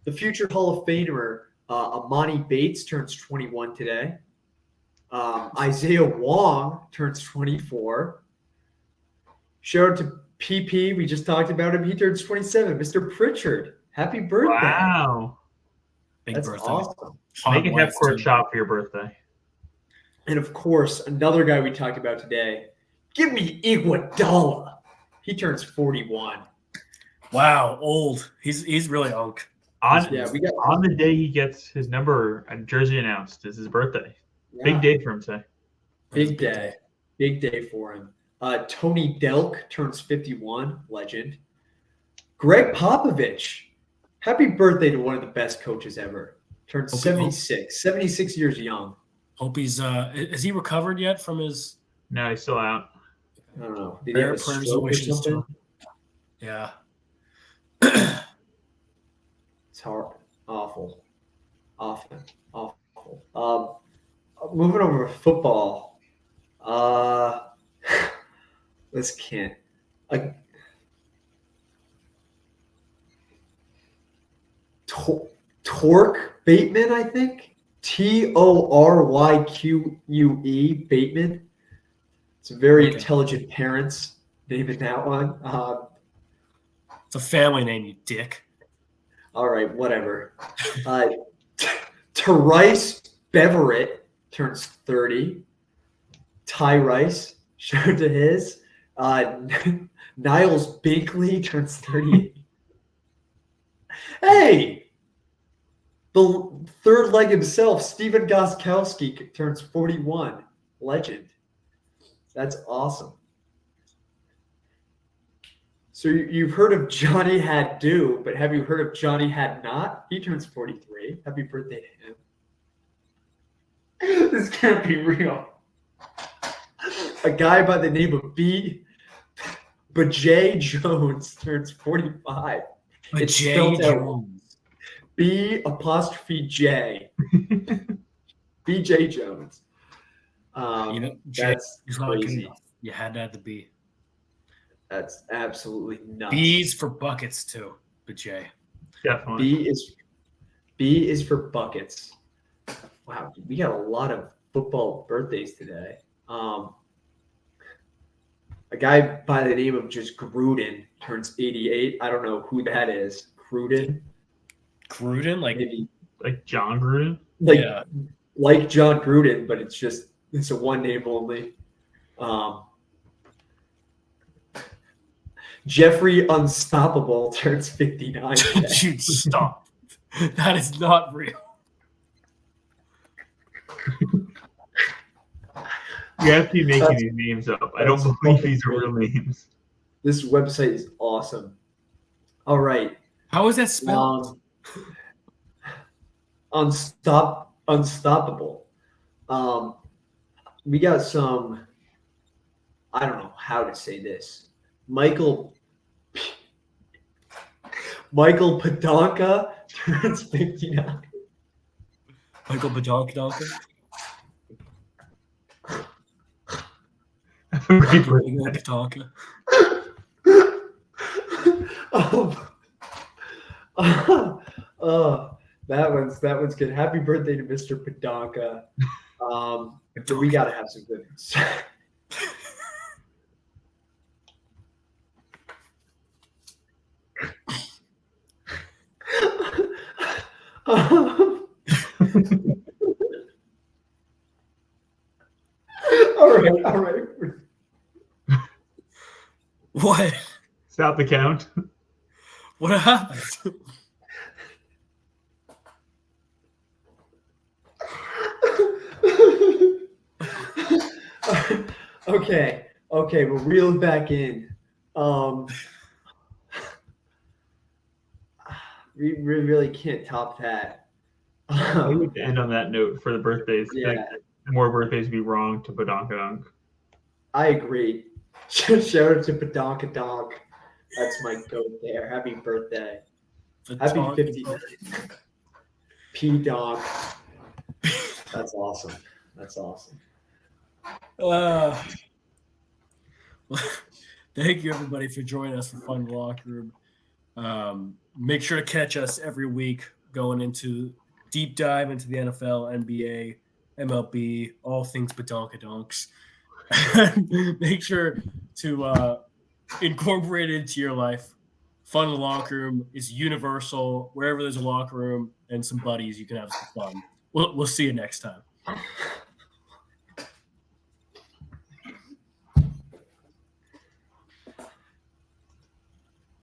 The future Hall of Famer, Amani Bates, turns 21 today. Isaiah Wong turns 24. Shout out to PP. We just talked about him. He turns 27. Mr. Pritchard, happy birthday. Wow. Big That's birthday. awesome. Hot Make a West, half-court too. shot for your birthday. And of course, another guy we talked about today. Give me Iguodala. He turns 41. Wow, old. He's really unk. Yeah, we got On the day he gets his number and jersey announced, is his birthday. Big day for him today. Big day. Big day for him. Tony Delk turns 51. Legend. Greg Popovich. Happy birthday to one of the best coaches ever. Turns 76. 76 years young. Hope he's is he recovered yet from his No, he's still out. I don't know. Did he have a prayers and stroke or wishes to something? him? Yeah. It's hard. Awful. Moving over to football. This can't. Torque Bateman, I think. Toryyque Bateman. Some very intelligent parents naming that one. It's a family name, you dick. All right, whatever. Tyrese Beverett turns 30. Ty Rice, shout out to his. Niles Binkley turns 38. Hey! The third leg himself, Steven Gostkowski, turns 41. Legend. That's awesome. So you've heard of Johnny Had-Do, but have you heard of Johnny Had-Not? He turns 43. Happy birthday to him. This can't be real. A guy by the name of Bajay Jones turns 45. It's spelled out B''J. BJ Jones. That's crazy. You had to have the B. That's absolutely nuts. B's for buckets too, but Jay. Definitely. B is for buckets. Wow, we got a lot of football birthdays today. A guy by the name of just Gruden turns 88. I don't know who that is. Gruden, like maybe like John Gruden. Like John Gruden, but it's a one name only. Jeffrey Unstoppable turns 59. Dude, stop. That is not real. You have to be making these names up. I don't believe these are real names. This website is awesome. All right. How is that spelled? Unstoppable. We got some. I don't know how to say this. Michael Padonka turns 59. Michael Padonka. Padonka. That one's good. Happy birthday to Mr. Padonka. We gotta have some good ones. All right. What? Stop the count. What happened? Okay, we're reeling back in. We really can't top that. We would end on that note for the birthdays. Yeah. Like, more birthdays would be wrong to Badonkadonk. I agree. Shout out to Badonkadonk. That's my goat there. Happy birthday. Happy 59. P-Donk. That's awesome. That's awesome. Thank you, everybody, for joining us for Fun in the Locker Room. Make sure to catch us every week going into deep dive into the NFL, NBA, MLB, all things badonkadonks. Make sure to incorporate it into your life. Fun in the Locker Room is universal. Wherever there's a locker room and some buddies, you can have some fun. We'll see you next time.